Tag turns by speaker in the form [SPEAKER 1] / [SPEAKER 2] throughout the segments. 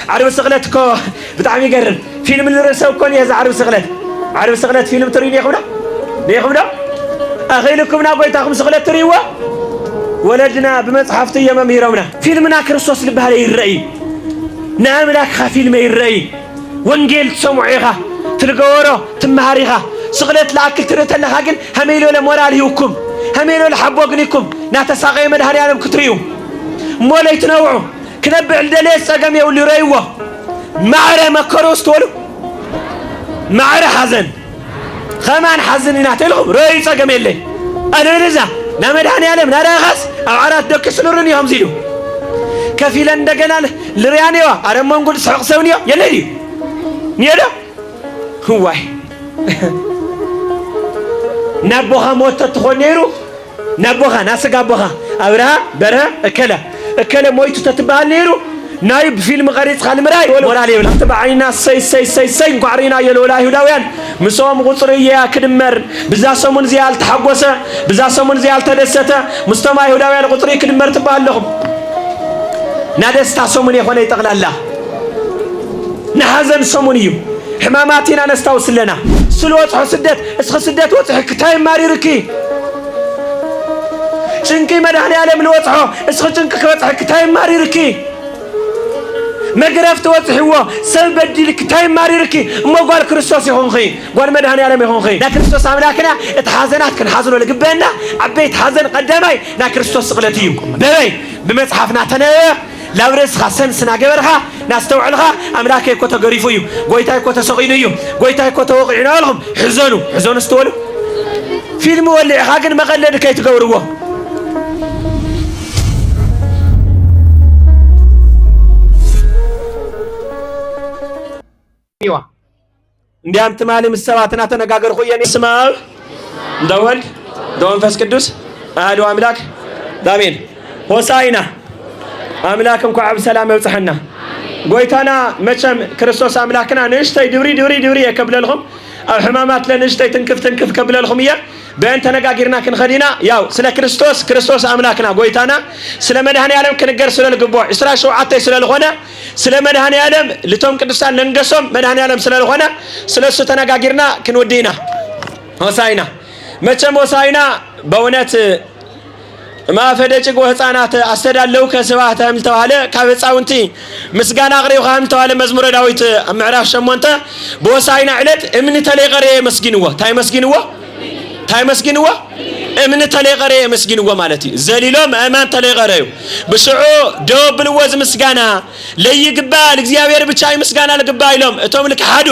[SPEAKER 1] عرب سقلتكو بتعمي قرن فيلم اللي رسوا كون يهز عرب سقلت فيلم ترين ليخمنا أخيلكم نابوي تاخم سقلت تريوا ولدنا بمصحفتي يا مميرونا فيلمنا كريستوس لبها لي الرأي نعم لك فيلم الرأي وانجيل سمعيها تلقورو تمهاريها سقلت لأكل تريت لها قل هميلو لموراليوكم هميلو لحبوقنيكم ناتساقي مدهاني عالم كتريو مولا يتنوعوا كنبع الدليس أقام يولي ريوه معره مكروس تولو معره حزن خمان حزن نعتلهم رئيس أقام يلي أنا رزا نامدهاني عالم نارا غاس أو عرات دوك سلورني هم زيلو كفيلا دقنا لريانيوا أرم منقول سحق سونيا يلي نيدا هواي نبوها موتة تخونيرو نبوها ناسقا بوها أورها برا أكلا مويتو تتبال نيرو نايب فيلم غريز خال مراي ورالي ولا تبعينا سي قعرينا يلولا يهوداويان مسوم غطريه كدمر بزا سمون زيال تحقوسه بزا سمون زيال تدسته مستمع يهوداويان غطري كدمر تبال لهم نادستا سمون يخونه يطغلالا نحزن سمون يو حماماتنا نستوس لنا سلوت حسدت اسخ سدت وصح كتاي ماري ركي شنكي مدحني عالم الوصحو اسخ شنك كوصح كتاي ماري ركي مقرفت وصحوا سب بديلك تايم ماري ركي ما قال كريستوس يهون خي قال مدحني عالم يهون خي لا كريستوس عملاكنا اتحازنات كن حازنوا لقبنا عبيت حازن قدامي لا كريستوس سقلتيو بي بمصحفنا تنا لا ورس خاصن سنا جبرها ناستوعلها املاك يكو تغريفيو غويتا يكو تسقينيو غويتا يكو توقعنا لهم حزنوا استولوا فيلم ولي حاجن مقلد كي تغوروا እንዴ አንተ ማለም ሰባትና ተነጋገር ሆየኔ ስማው እንደወል መንፈስ ቅዱስ አሐዱ አምላክ አሜን ሆሳዕና አምላክ እንኳን አብ ሰላም ይውጽሐና ጎይታና መቸም ክርስቶስ አምላክና ንሽተይ ድብሪ የከብለልኩም አብ ሕማማት ለንሽተይ ትንክፍ ከብለልኩም ያ በእንተ ተነጋገርና ክንኸዲና ያው ስለ ክርስቶስ አምላክና ጎይታና ስለ መድኃኔ ዓለም ክንገር ስለ ልግቦ እስራ ሸውዓተይ ስለ ለሆነ ስለ መድኃኔ ዓለም ለቶም ቅዱሳን ለንገሶም መድኃኔ ዓለም ስለ ለሆነ ስለሱ ተነጋገርና ክንወዲና ሆሳዕና መቸም ሆሳዕና በእውነት ማፈደጭጎ ህፃናት አስተዳለው ከስባተ ምልተዋለ ካብጻውንቲ ምስጋና አቅሪው ካምተዋለ መዝሙረ ዳዊት ምዕራፍ 8 በሆሳዕና ዕለት እምነ ተለቀረ መስጊንዎ እምነ ተለቀረ መስጊንዎ ማለት ዘሊሎም አማን ተለቀረዩ ብሽዑ ደብልዎ ምስጋና ለይግባል እግዚአብሔር ብቻ ምስጋና ለግባይሎም እቶም ልከሓዱ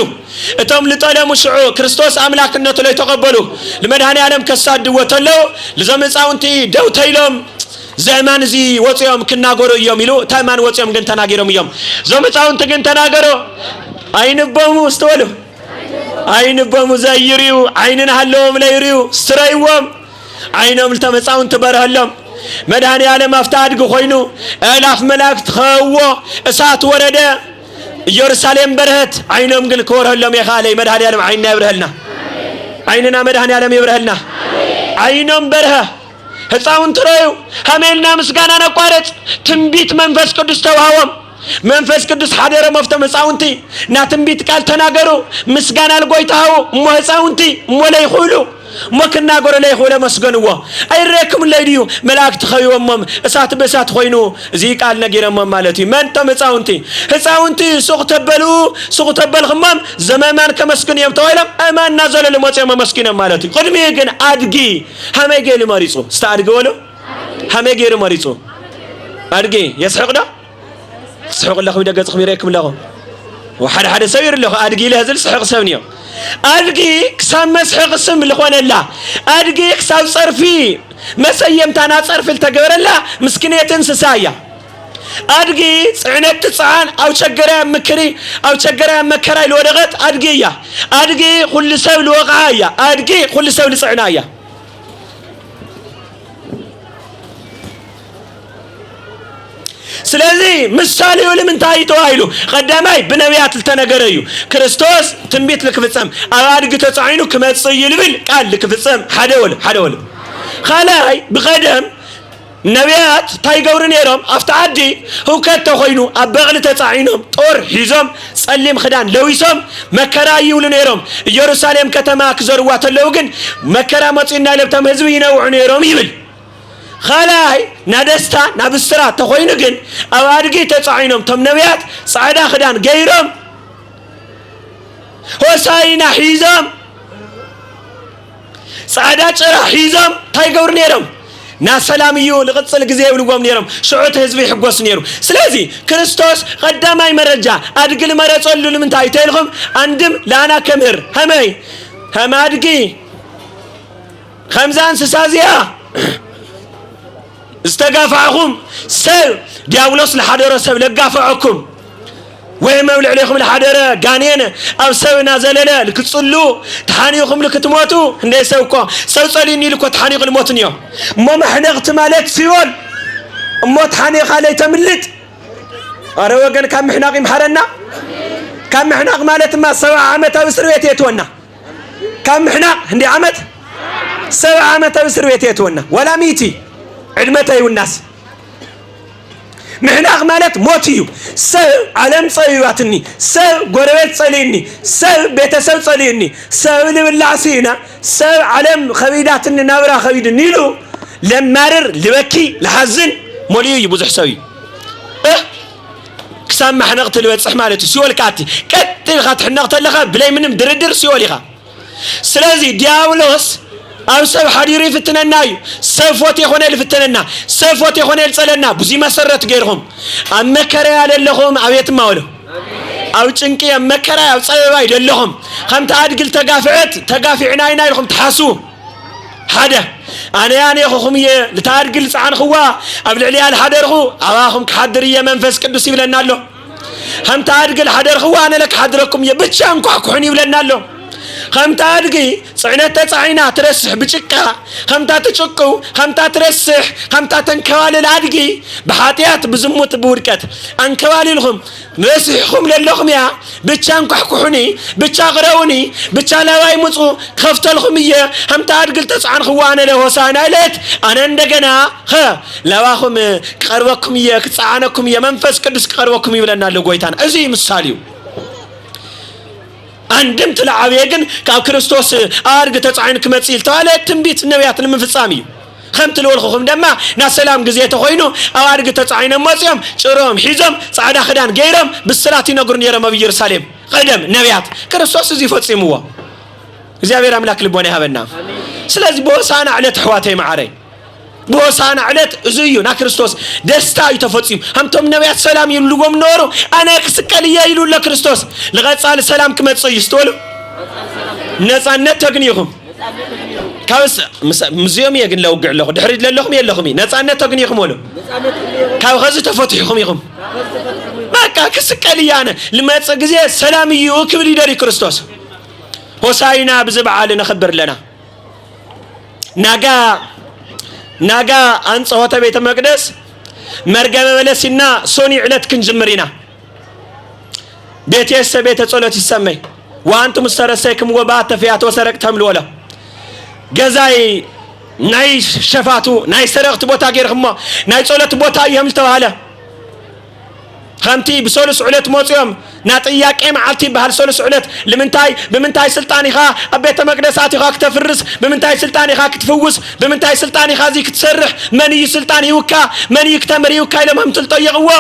[SPEAKER 1] እቶም ልጠለሙ ሽዑ ክርስቶስ አምላክነቱ ላይ ተቀበሉ ለመድኃኔ ዓለም ከሳድዎ ተለው ለዘመጻውንቲ ደውተይሎም ዘማን እዚ ወጽዮም ክናገሩ እዮም ኢሉ ታማን ወጽዮም ግን ተናገሮም እዮም ዘመጻውንቲ ግን ተናገሩ አይንበሙ استولو አይንበሙ ዘይሪው አይንን ሃለዎም ለይሪው ስትረይዎም አይኖም ለተመጻውን ተበረሃሎም መድኃኔ ዓለም አፍታድግ ኮይኑ አላፍ መላእክት ኸዎ እሳት ወረደ ኢየሩሳሌም በረህት አይኖም ግን ከወረሃሎም የኻለ መድኃኔ ዓለም አይና ይብረህልና አይንና መድኃኔ ዓለም ይብረህልና አይኖም በረህ ህፃውን ትረዩ ሀሜልና ምስጋና ነቋረጥ ትንቢት መንፈስ ቅዱስ ተዋሃወም መንፈስ ቅዱስ ሐደረ መፍተ መጻውንቲ ና ትንቢት ቃል ተናገሩ ምስጋና ለጎይታው ሞህፃውንቲ ሞላይ ሁሉ ሞክና ጎረ ላይ ሆለ መስገንዎ አይረክም ለዲዩ መላእክት ኸይወምም እሳት በእሳት ሆይኑ እዚ ቃል ነገረም ማለት መንተ መጻውንቲ ህፃውንቲ ሱቅ ተበልኽማም ዘመማን ከመስገን የምተዋይለም አማንና ዘለለ ሞጽየ መስኪነ ማለት ቅድሚ ግን አድጊ ሀመገል መሪጾ ስታድገ ወሎ ሀመገል መሪጾ አድጊ የስሕቅዳ سحق الله ويدا قصق ميريكم له وحد سوير له ادقي له هذل سحق سبنيو ادقي كسام مسحق سم لخون الله ادقي كسام صرفي مسيمتانا صرف التجبر الله مسكينيتن سسايا ادقي صعنت تصعان او شجره مكري او شجره مكراي لودغت ادقيا ادقي كل سو لوقعايا ادقي كل سو لصعنايا ስለዚህ ምሳሌው ለምን ታይተው አይሉ ቀዳማይ በነቢያት ተነገረዩ ክርስቶስ ትንቢት ለክፍጸም አባድግ ተጻይኑ ከመጽይ ይልብል ቃል ለክፍጸም ሐደወል ኻላይ በቀደም ነቢያት ታይገብሩ ነይሮም አፍታ ዓዲ ህውከት ተኾይኑ ኣብ በቕሊ ተጻዒኖም ጦር ሒዞም ጸሊም ክዳን ለዊሶም መከራ ይብሉ ነይሮም ኢየሩሳሌም ከተማ ክዘርዋ ተለው ግን መከራ መጺና ለብቶም ህዝቢ ይነውዑ ነይሮም ይብል خلاي نادستا نابسترا تخوينو جن أو أرجي تسعينهم تم نبيات صعدا خدان غيرهم هوساينا حيزم صعدا شرا حيزم تايغور نيرم ناس سلاميو لغتصل غزي يبلغوم نيرم شعوت حزب يحقوس نيرو سلازي كريستوس قداماي مرجع ادغل مرصلو لمن تايتلهم عندم لانا كمر همي هم ادغي خمزان سسازيا استغافعكم سب ديابلوس لحدره سب لغافعكم ويمول عليكم الحدره غانين او سب نازلله لكتصلو تحانيكم لكتموتو اندي سوكو سو صليني لكو تحانيق الموتنيو مو محنقت مالك سيول مو تحانيق علي تملت اره وغن كم محناق يمحرنا كم محناق مالت ما 7 عامت اسر بيت يتونا كم محناق اندي عامت 7 عامت اسر بيت يتونا ولا ميتي علمتي والناس محناق مالت موتيو سو علم صيواتني سو قربت صليني سو بيتسو صليني سو لبالعسينا سو علم خبيداتني نابرا خبيد نيلو لمارر لبكي لحزن موليو يبوزح سوي كسام محنقت البتصح مالتي سيول كاتي كتل خات حنقت لها بلاي منم دردر سيوليها سلازي دياولوس أو سب حريري فتنناي سفوت يخوني الفتننا سفوت يخوني الصلنا بزي مسرت غيرهم أما كرا لهم أبيت ماولو أو تشنكي أما كرا أو صيباي لهم خم تعدقل تقافعنا ينا لهم تحاسو هذا أنا يعني أخوهم لتعدقل عن خوا قبل عليها الحدرخو أواهم كحدرية منفس قدوس يبلنا له هم تعدقل حدر خوا أنا لك حدركم يبتشان كحكحني يبلنا له خمتا أدقي صعنات تصعينا ترسح بشكا خمتا تشكو خمتا ترسح خمتا تنكوالي الأدقي بحاتيات بزموت بوركت أنكوالي لهم نرسحهم للهم يا بتشان كحكحوني بتشا غراوني بتشا لواي مصو خفت لهم إياه خمتا أدقل تسعان خوانا لهوسانا لت أنا ندقنا خا لواهم قروكم إياه كتسعانكم إياه منفس كدس قروكم يبلنا لقويتان أزي مساليو عندم تلعب يجن كأو كريستوس أرجع تسعين كمتسيل تعالى تنبيت النبيات المنفصامي خمت الورخهم دما ناس سلام جزيته خوينو أو أرجع تسعين مصيام شرام حزم صعدا خدان غيرهم بالصلاة نقرن يرم في يرسالم قدم نبيات كريستوس زيفت سموه زي أملاك لبوني هبنا سلاز بوسانا على تحواتي معري بوسانا علت زيو نا كريستوس دستا يتفصيم هم توم نبيات سلام يلوغم نورو انا كسكليه يلو لكريستوس لغصال سلام كمتص يستولو نصانت تغنيهم كاوس مزيوم يغن لوغع له دحريد للهم يلهم نصانت تغنيهم ولو كاو غز تفتحهم يهم بقى كسكليه انا لمص غزي سلام يوكبل يدري كريستوس هوساينا بزبعال نخبر لنا ناقا أنصوات بيت المقدس مرقم ملسنا صوني علت كنجمرينا بيت يسا بيت صولة السمي وأنتم استرسيكم وبات فيات وسرقتهم الولا جزاي ناي شفاتو ناي سرقت بوتا غيرهم ناي صولة بوتا يملتوا هلا خمتي بسولس علت موسيوم ناطياك ام عالتي بهال سولس علت بمنتاي سلطاني خا ابيت مقدساتي خا كتفرس بمنتاي سلطاني خا كتفوس بمنتاي سلطاني خا زي كتسرح مني سلطاني وكا مني يكتمر يوكا لما متلطو يغوا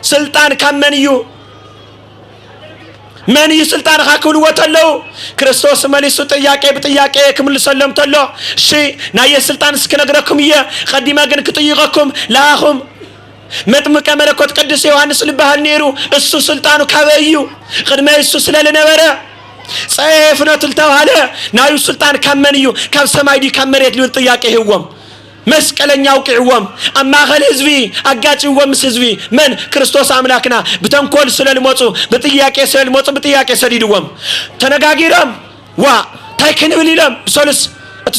[SPEAKER 1] سلطان كم مني سلطان خا كل وتلو كريستوس ماليسو طياقي بطياقي كمل سلمتلو شي ناي سلطان سكنغركم يه قديما كن كطيقكم لاهم مطمق ملكوت قدس يوحنس لبهال نيرو السو سلطانو كابيو قدما يسو سلالنبره صيفنا تلتوهاله نايو سلطان كمنيو كاب سماي دي كمريت لون طياقي هوم مسكلن يوقعوم اما خل حزبي اغاچوم حزبي من كريستوس املاكنا بتنكول سلالموصو بطياقي سلالموصو بطياقي سديدوم تنغاغيرم وا تاي كنبليلم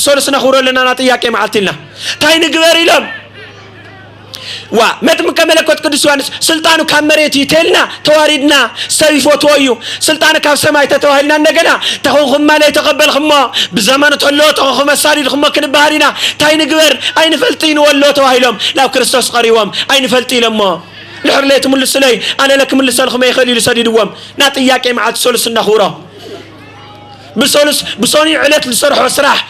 [SPEAKER 1] سولس نخورو لنا طياقي معلتنا تاي نغبر يلم ومتمك ملكوت قدس يوحنس سلطانه كامريت يتلنا تواردنا سيفوت ويو سلطانه كاف سماي تتوهلنا نغنا تخون ما لا يتقبل خما بزمان تولو تخون مساري خما كنبهارينا تاي نغبر اين فلطين ولو توهيلهم لا كريستوس قريوم اين فلطي لما لحرليت ملس لي انا لك ملس الخما يخلي لسديدوم نا طياقي مع سولس نخورا بسولس بسوني علت لسرحو سراح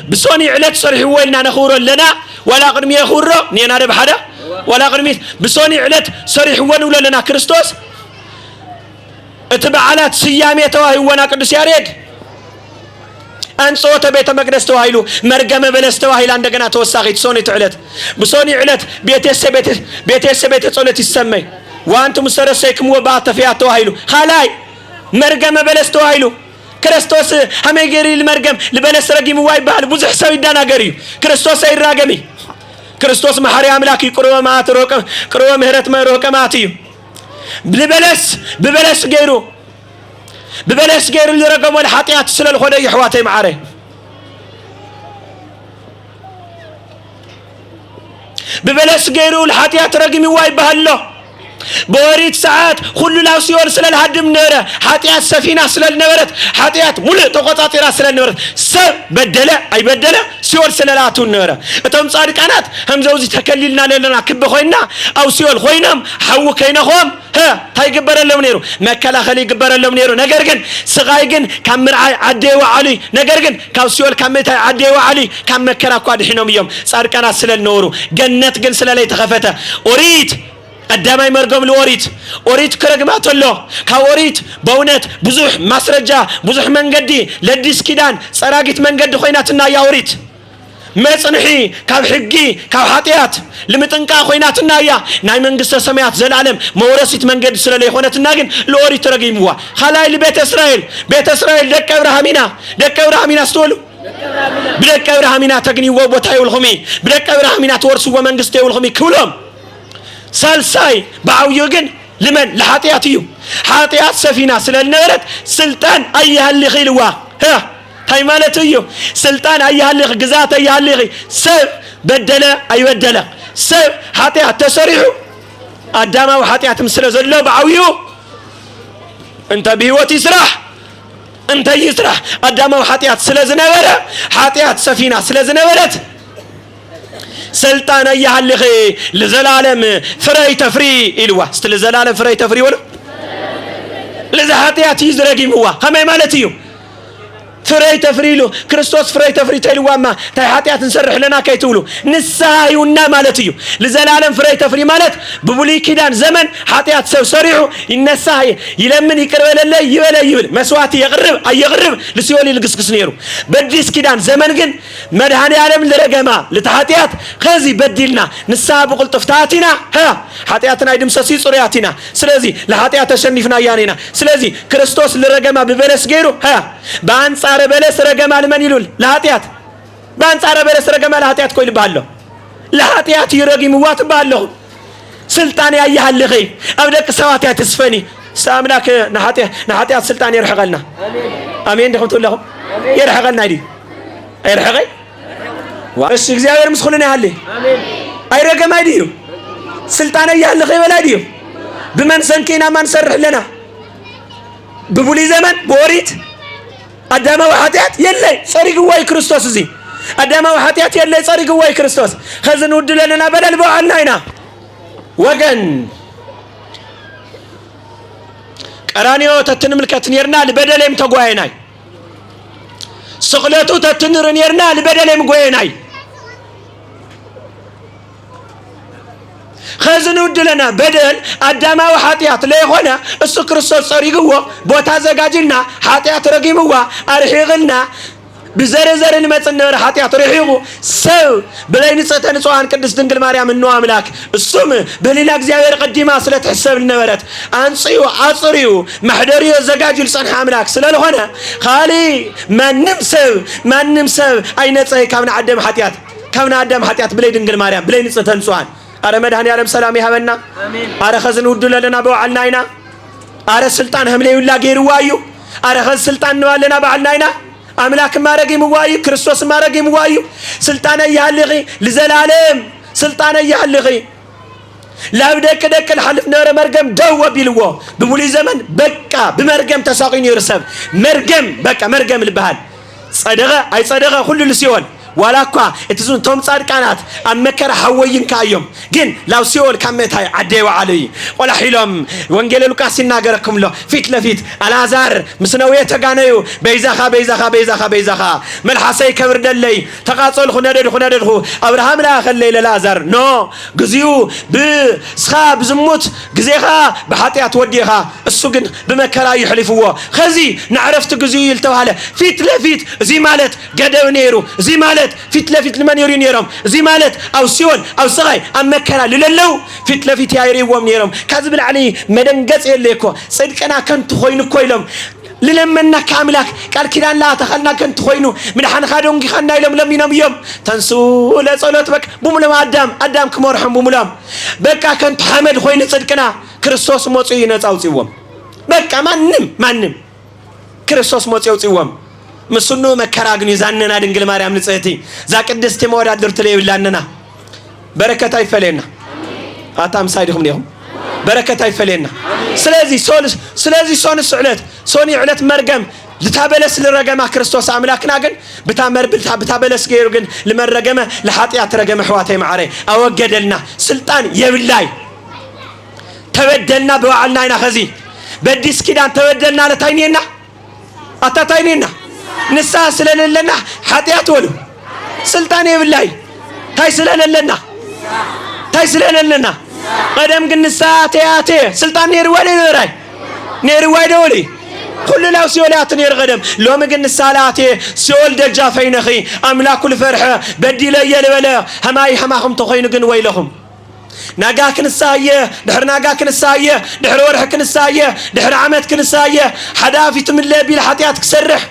[SPEAKER 1] بسوني علت صرح ويلنا نخورو لنا ولا قدمي يخورو نينا رب حدا ولا قدمي بسوني علت صرح وين لنا كريستوس اتبعالات سيامي تواهي وانا قدس ياريد انصوت بيت مقدس تواهيلو مرقم بلس تواهيل عندنا توساقي سوني تعلت بسوني علت بيتيس صولت يسمي وانتم سرسيكم وبعت فيها تواهيلو خالاي مرقم بلس تواهيلو كريستوس هم يجري المرقم لبلس رقم واي بحال بوزح سوي دانا قريب كريستوس اي راقمي كريستوس محري املاكي قروه مات روكم قروه مهرت ما روكماتي ببلس غيرو اللي رقموا الحطيات سلال خدي حواتي معاري ببلس غيرو الحطيات رقمي واي بحالو بوريت ساعات كل لا سيول سلال هدم نره حطيات سفينه سلال نبرت حطيات مول تقطاطيرا سلال نبرت سب بدله اي بدله سيول سلالاتو نره اتم صادقانات همزوزي تكللنا لنا كب خوينا او سيول خوينام حو كينخوم ها تاي جبر لهم نيرو مكلا خلي جبر لهم نيرو نغرغن سغاي جن كمرعاي عدي وعلي نغرغن كاو سيول كمتا عدي وعلي كم مكرا كو ادحينوم يوم صادقانات سلال نورو جنت جن سلال تخفته اوريت قدامي مرقم الوريت كرقمات الله كوريت بونت بزح مسرجة بزح منقدي لديس كيدان سراقيت منقد خويناتنا يا وريت مصنحي كاب حقي كاب حطيات لمتنقا خويناتنا يا ناي منقسط سمايات زلعلم مورسيت منقد سلالي خويناتنا جن الوريت رقيموا خلاي لبيت اسرائيل دك ابراهامينا استولو بدك ابراهامينا تغني وبوتاي والخمي بدك ابراهامينا تورسوا منقسطي والخمي كلهم سالساي بعويو جن لمن لحطياتيو حطيات سفينة سلال نغرت سلطان ايها اللي خيلوا ها هاي مالتيو سلطان ايها اللي قزات ايها اللي سب بدله اي بدله سب حطيات تسريحو اداما وحطيات مسلا زلو بعويو انت بهوت يسرح انت يسرح اداما وحطيات سلازنبره حطيات سفينة سلازنبرت سلطان ايها اللي لزلالم فري تفري الوا است لزلالم فري تفري ولا لزهاتيات يزرقي هو هم مالتيو فري تفريلو كريستوس فري تفري تلوا ما تاي حاتيات نسرح لنا كيتولو نسايونا مالتيو لزلالم فري تفري مالت ببولي كيدان زمن حاتيات سو سريحو ينساي يلمن يقرب لله يبل مسوات يقرب لسيولي لقسقس نيرو بديس كيدان زمن جن مدهاني عالم لرقما لتحاتيات خزي بدلنا نسا بقول طفتاتنا ها حاتياتنا يدمسسي صرياتنا سلازي لحاتيات تشنفنا يانينا سلازي كريستوس لرقما ببلس غيرو ها بانصار بلس رقما لمن يلول لحاتيات بانصار بلس رقما لحاتيات كويل بالله لحاتيات يرقي موات بالله سلطان ايها اللي غي ابدك سواتيا تسفني ساملاك نحاتيات سلطان يرحقلنا امين دخلت لهم يرحقلنا دي يرحقي واش እግዚአብሔር ምስخلنا ያለ አይረገማ ዲዩ ስልጣን ያለ ኸይበላ ዲዩ በመን ሰንከና ማን ሰርሕ ለና በቡሊ ዘመን ቦሪት አዳማ ወሐጢያት የለይ ጸሪግ ወይ ክርስቶስ እዚ አዳማ ወሐጢያት የለይ ጸሪግ ወይ ክርስቶስ ከዝን ውድለና በደል በዓልናይና ወገን ቀራኒዮ ተትንምልከት ነርና ለበደለም ተጓይናይ ስቅለቱ ተትንርን ነርና ለበደለም ጎይናይ خزن ودلنا بدل أدماء وحاتيات لا يخونا السو كريستوس صريقوا بوتا زجاجنا حاتيات رقيموا أرحيغلنا بزر المتنور حاتيات رحيغو سو بلاي نصتن صوان قدس دنجل مريم النو املاك السم بليلا እግዚአብሔር قديما سلا تحسب النبرت انصيو عصريو محدريو زجاجل صنح املاك ስለሆነ خالي ማንም ሰብ አይነጽይ ካብና አደም ሐጢያት بلاي دنجل مريم بلاي نصتن صوان أرى مدهني عالم سلام يهبنا أرى خزن ودل لنا بوعلناينا أرى سلطان هم ليولا غير وايو أرى خز سلطان نوالنا بعلناينا أملاك ما رقي موايو كريستوس ما رقي موايو سلطان يهلغي لزلالم سلطان يحلخي لا بدك دك الحلف نور مرقم دو بيلوه بمولي زمن بكا بمرقم تساقين يرسب مرقم بكا مرقم البهال صدقة أي صدقة كل السيول ولا كوا اتزون توم صادقانات ام مكر حوين كايوم جن لو سيول كمتاي عدي وعلي ولا حيلم وانجيل لوكاس يناغركم له فيت لفيت الازار مسنويه تغانيو بيزاخا ملحسي كبر دلي تقاصل خنددخو ابراهيم لا خلي للازار نو غزيو بسخاب زموت غزيخا بحطيات وديخا اسو جن بمكر يحلفوا خزي نعرفت غزيو يلتوهاله فيت لفيت زي مالت قدو نيرو زي مالت فيت لفيت لمن يرين يرم زي مالت او سيول او صغاي ام مكرا لللو فيت لفيت يريوم يرم كذب العلي مدنقص يليكو صدقنا كنت خوين كويلم للمنا كاملك قال كيدان لا تخلنا كنت خوينو من حن خادون خنا يلم لمينم يوم تنسو لصلوت بك بملم ادم كمرحم بملم بقى كنت حمد خوين صدقنا كريستوس موصي ينصاوصيوم بقى مانم كريستوس موصي يوصيوم مسنو مكراغني زاننا دنگل مريم نصيتي ذا قدست مودادر تليبلاننا بركه يفلينا اتام سايدكم ليهم بركه يفلينا سلازي سون سعلت سوني علت مرقم لتابلس للرقمه كريستوس املاكنا جن بتابلس غير جن لمرقمه لحاطيات رقمه حواتي معري اوجدلنا سلطان يبلاي تبدلنا بوعلنا هنا خزي بديس كيدان تبدلنا لتاينينا اتاتاينينا نسا سلالنا حاتيات ولو سلطان يبلاي تاي سلالنا قدم قن نسا تياتي سلطان نيرواي دولي كل لو سيولات نير غدم لو مقن نسالاتي سيول دجا فينخي املاك الفرحة بدي لي لبلا هماهم تخين قن ويلهم ناقاك نسايه دحر ناقاك نسايه دحر ورحك نسايه دحر عمتك نسايه حدافي تملي بي الحاتيات كسرح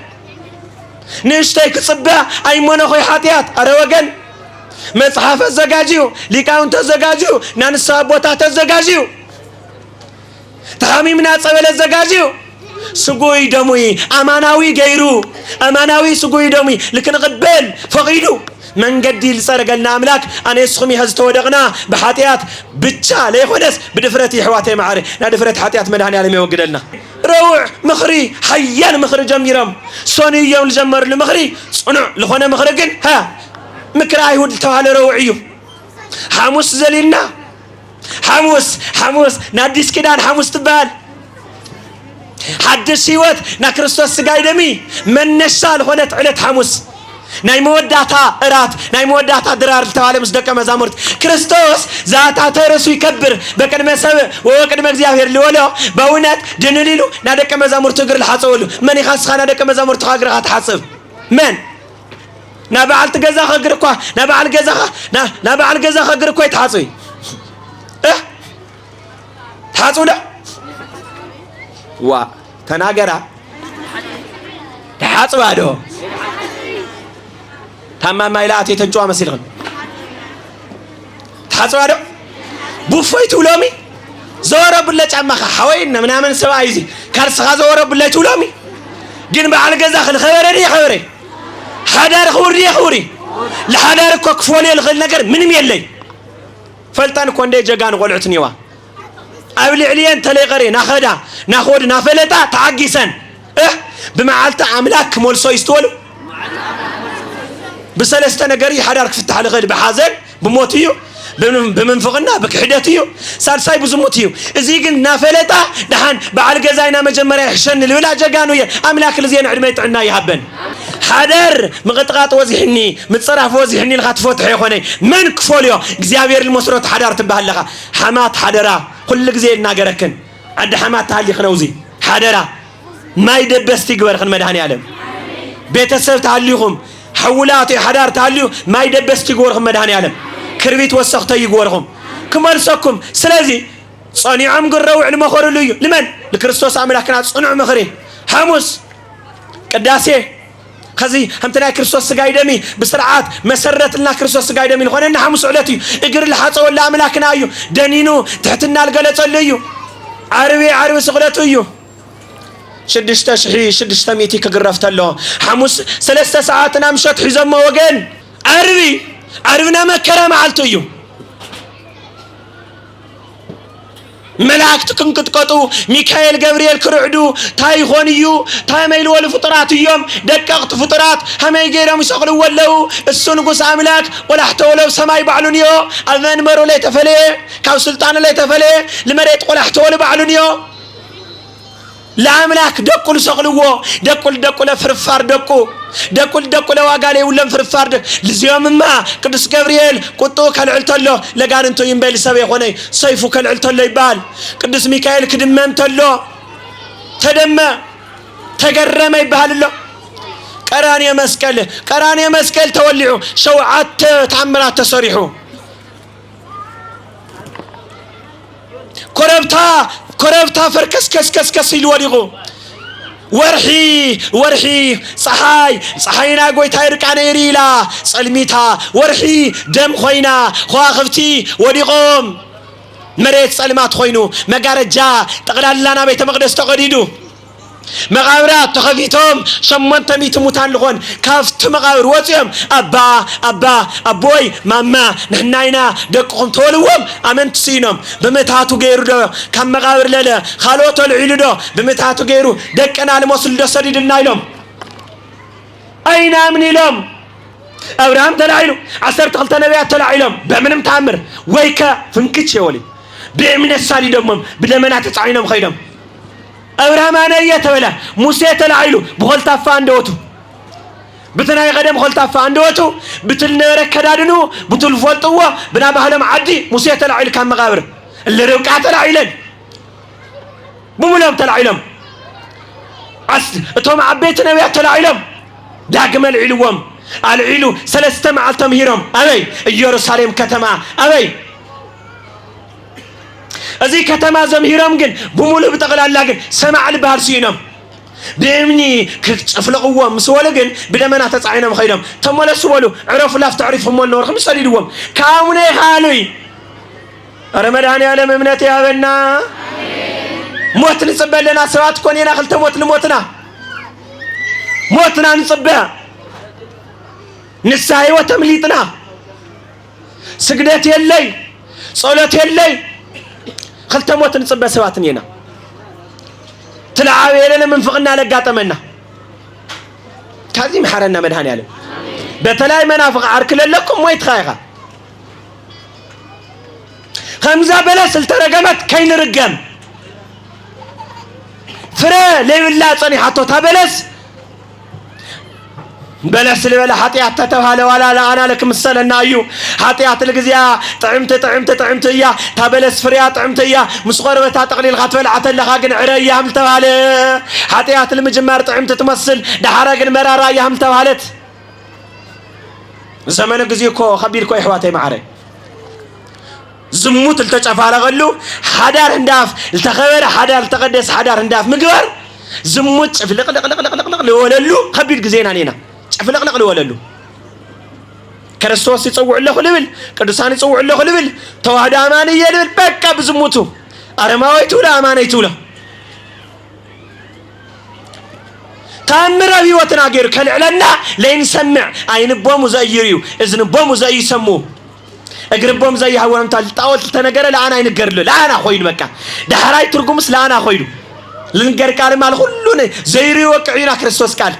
[SPEAKER 1] نشتي كصبا اي منخوي حاتيات اروغن مصحف الزجاجيو ليكاون تزجاجيو نانسا بوتا تزجاجيو تحميمنا صبل الزجاجيو سقوي دموي اماناوي غيرو اماناوي سقوي دموي لكن قبل فقيدو من قدي لسرقنا املاك انا يسخمي هز تودقنا بحاتيات بتشا ليخونس بدفرتي حواتي معري نا دفرت حاتيات مدهني على يوقدلنا روع مخري حيان مخري جميرم سوني يوم الجمر المخري صنع لخونه مخرجن ها مكرا يهود توال روعيو حموس زلينا حموس ناديس كدان حموس تبال حدث هيوت نا كريستوس سقاي دمي من نشال هونت علت حموس ناي موداتا ارات ناي موداتا درار توال مصدق مزامرت كريستوس ذاتا ترسو يكبر بقدم سب وقدم እግዚአብሔር ሊወለው በእውነት ድንሊሉ ና ደቀ መዛሙርቱ እግር ለሐጸውሉ من يخاص خانا ደቀ መዛሙርቱ እግርኻ ተሐጽብ من نا بعل تجزاخ اجركوا نا بعل جزاخ اجركوا يتحاصي تحاصوا ده وا تناغرا تحاصوا هادو تمام مايلاتي تنجوا مسيلهم تحاصوا هادو بوفيتو لومي زورا بلا ጫማኻ حوينا ምናምን ሰባይዚ ካልስኻ زورا بلا ቱሎሚ ግን بعل جزاخ الخبري حدار خوري لحدار كفولي الخل نجر منم يلي فلتان كوندي جاغان قلعتنيوا ابلي عليان تلي قري ناخد نافلتا تعجسن بمعالت املاك مولسو يستول بسلسته نجري حدار كفتح الغد بحازن بموتيو بمنفقنا بكحدتيو سالساي بزموتيو ازي كن نافلتا دحان بعل غزاينا مجمريا حشن الولا جاغانو املاك لزين عدمه يطعنا يهبن حدر مقطقات وزحني متصرف وزحني لخطفوت حيخوني من كفوليو እግዚአብሔር المسروت حدار تبهلخا حمات حدرا كل غزي ناغركن عد حمات تالي خنوزي حدرا ما يدبست يغبر خن مدهني عالم بيتسب تعليهم حولاتي حدار تعليو ما يدبست يغبر خن مدهني عالم كربيت وسختي يغورهم كمالسكم سلازي صنيعم قروع المخرلو لمن لكريستوس املاكنا صنع مخري حموس قداسه خزي همتنا كريستوس سقاي دمي بسرعات مسرت لنا كريستوس سقاي دمي لخوننا حموس علتي اجر الحصو ولا املاكنا ايو دنينو تحتنا القلصليو عربي سقلتيو شدشت شحي شدشت ميتي كغرفتلو حموس 3 ساعات نامشت حزم وجن عربنا مكرا معلتيو ملاكت كنقطقطو ميكائيل جبريل كرعدو تاي خونيو تاي ميل ول فطرات يوم دققت فطرات همي غيرهم يسقلوا ولو السنقوس املاك ولا حتى ولو سماي بعلونيو اذن مرو لي تفلي كاو سلطان لي تفلي لمريت ولا حتى ولو بعلونيو لا املاك دقوا يسقلوا دقوا فرفار دقوا واغالي ولم فرفار لزيوم ما قدس جبريل قطو كالعلتلو لقان انتو ينبال سبي خوني سيفو كالعلتلو يبال قدس ميكائيل كدممتلو تدمى تقرم يبهاللو قراني مسكل تولعو شوعات تعمرات تسريحو كربتا فركس كس يلوريغو ورحي صحينا قويتا يرقانا يريلا صلميتا ورحي دم خوينا خواخفتي وريقوم مريت صلمات خوينو مقارجا تقلالنا بيت مقدس تقريدو مقابرات تخفيتهم شمنت ميت موتان لغون كافت مقابر وطيهم أبوي ماما نحناينا دقهم تولوهم أمنت سينهم بمتاتو غيرو دو كم مقابر للا خالوتو العيلو دو بمتاتو غيرو دقنا لموصل دو سريد النايلهم أين أمني لهم أبراهام تلعيلو 10 نبيات تلعيلهم بمنم تعمر ويكا فنكتش يولي بأمن السالي دمهم بلمنا تتعينهم خيدهم أبراهام أنا يتولى موسى تلعيلو بخل تافا عندوتو بتناي قدم خل تافا عندوتو بتل نرك كدادنو بتل فولتوا بنا بهلم عدي موسى تلعيل كان مقابر اللي ربقع تلعيلن بمولهم تلعيلهم توم عبيت نبيات تلعيلهم داقم العلوهم العلو 3 معال تمهيرهم أبي يروساليم كتما أبي أزي كتما زمهيرهم جن بمولو بتقلال لكن سمع البهار سينهم بإمني كتفلقوا مسوالة جن بدمنا تسعينهم خيرهم ثم لا سوالو عرفوا لا تعرفهم والنور خمس ساليدهم كامني حالي رمضان يا لم منتي يا بنا موت نصب لنا سوات كونينا خلت موت لموتنا موتنا نصبها نساي وتمليتنا سجدت يلي صلاه يلي خلت موت نصبها سواتنينا تلعب لنا من فقنا لقاطمنا كازي محرنا مدهان يالله بتلاي منافق عركل لكم ويت خايخه خمزة بلس الترجمت كين رجم فرا ليلا صني حطو تبلس بلس لبلا حطيات تتوهال ولا لا أنا لكم السنة أيو حطيات الجزية طعمت يا تبلس فريات طعمت يا مسخر وتقليل غتول عتل خاجن عريا هم توهال حطيات المجمر طعمت تمثل دحرجن مرارا يا هم توهالت زمان الجزية كو خبير كو إحواتي معري زموت التجف على غلو حدار هنداف التخبر حدار التقدس حدار هنداف مقبر زموت فلق لوللو خبير جزينا علينا فلق لوللو كريستوس يصوع له لبل قدسان يصوع له لبل توحد امانيه لبل بقى بزموتو ارماويتو لا امانيتو له تامراوي وتناغير كلعلنا لين سمع عين بومو زيريو اذن بومو زي يسمو اقربهم زي هوام تاول تنغر لا انا ينغرل لا انا خويل بقى دحراي ترغمس لا انا خويل لنغر قال مال كلنا زيري وقعينا كريستوس قال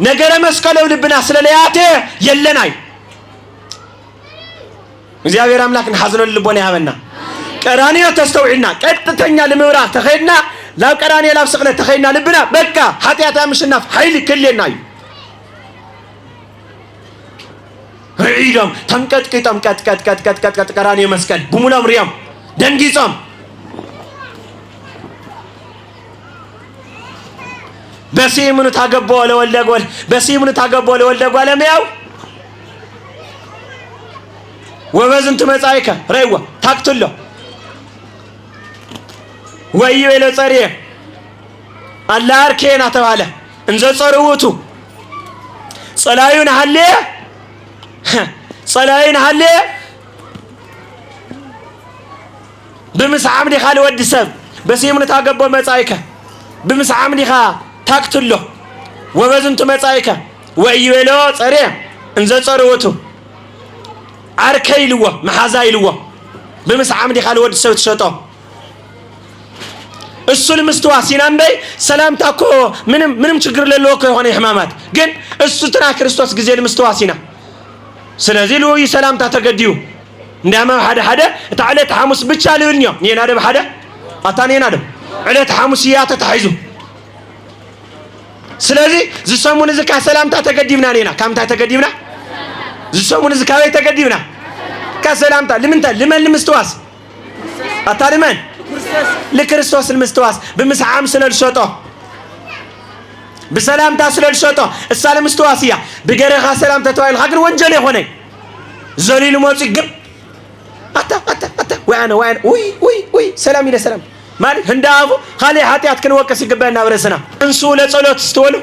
[SPEAKER 1] نغر مسكلو لبنا سللياته يلناي እግዚአብሔር አምላክ حزن ልቦና ያበና ቀራኒዮ ተስተውዕና ቀጥተኛ ለመብራት ተኸይና لا قراني لا سقله تخينا لبنا بقى حتياتا مشناف حيل كلنا ريدم تنقطقطم قط قراني مسكل بمولا مريم دنگيصم بسيمن تاغبو لولدغول بسيمن تاغبو لولدغول لمياو وبزنت مصايكه ريوا تاقتلو ويو إلى صريح الله أركينا تباله انزل صاروتو صلاين هالي بمس عمدي خال ود سب بس يمن تاقبو مصايكه بمس عمدي خا تاقتلو وبزنت مصايكه ويو إلى صريح انزل صاروتو عركي لوا محازاي لوا بمس عمدي خالو ود سوت شطو السول مستواسين أمبي سلام تاكو منم شجر للوك هوني حمامات جن السوتنا كريستوس جزيل مستواسينا سنزيلو يسلام تاتقديو نعم حدا تعالى تحمس بتشالي اليوم ينادى بحدا أتاني ينادى على تحمسيات تحيزو سلازي زسمون زكاة سلام تاتقديمنا لينا كم تاتقديمنا زسمون زكاة تاتقديمنا كسلام تا لمن المستواس أتاني من لكريستوس المستواس بمسعام سلال شطو بسلام تاسلال شطو السلام مستواسية بجرها سلام تتوالي الحقن وانجلي هوني زليل موسي قب أتا وأنا وي سلام إلى سلام مالك هندافو خالي حاتيات كن وكسي قبلنا ورسنا تنسوا لصلوت استولوا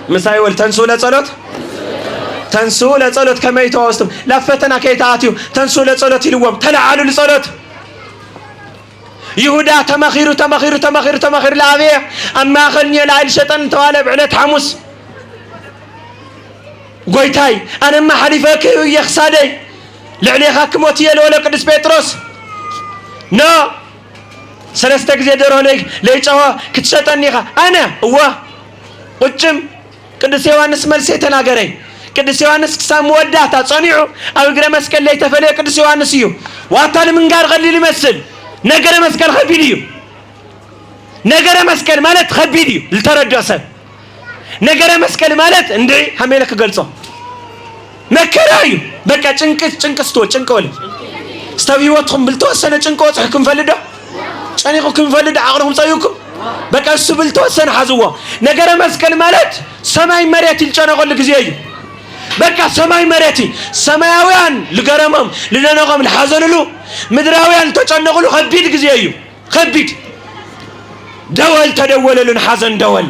[SPEAKER 1] مسايول تنسوا لصلوت كما يتواصلوا لفتنا كيتاتيو تنسوا لصلوت يلوم تلعالوا لصلوت يهودا تمخير لابيه أما خلني العيل شيطان توالى بعلة حمص قويتاي أنا ما حليفك يخسادي لعلي خاكموتي الأولى قدس بيتروس نو سلسة جزيدر هناك ليجوا كتشتني أنا هو قدم قدس يوانس ملسيتنا قري قدس يوانس كسام وداتا صنيعو أو قرا مسكن لي تفلي قدس يوانس يو واتال من قار غلي يمثل نجر مسكن خبيديو نجر مسكن مالت خبيديو لتردسه نجر مسكن مالت اندي هميلك قلصو مكرايو بقى ጭንቅስቶ ጭንቆል استويوتهم بالتوسنه ጭንቆት حكم فلده ጨኒቁኩም فلده عقلهم صيوكم بقى እሱ بالتوسنه حزوا نجر مسكن مالت ሰማይ መሬት ይልጨነቆል ጊዜዩ بقى ሰማይ መሬት ሰማያውያን لغرمم لننقم الحزنلو مدراوያን ተጨነቁሉ خبيد ጊዜዩ خبيد دول تدوللن حزن دول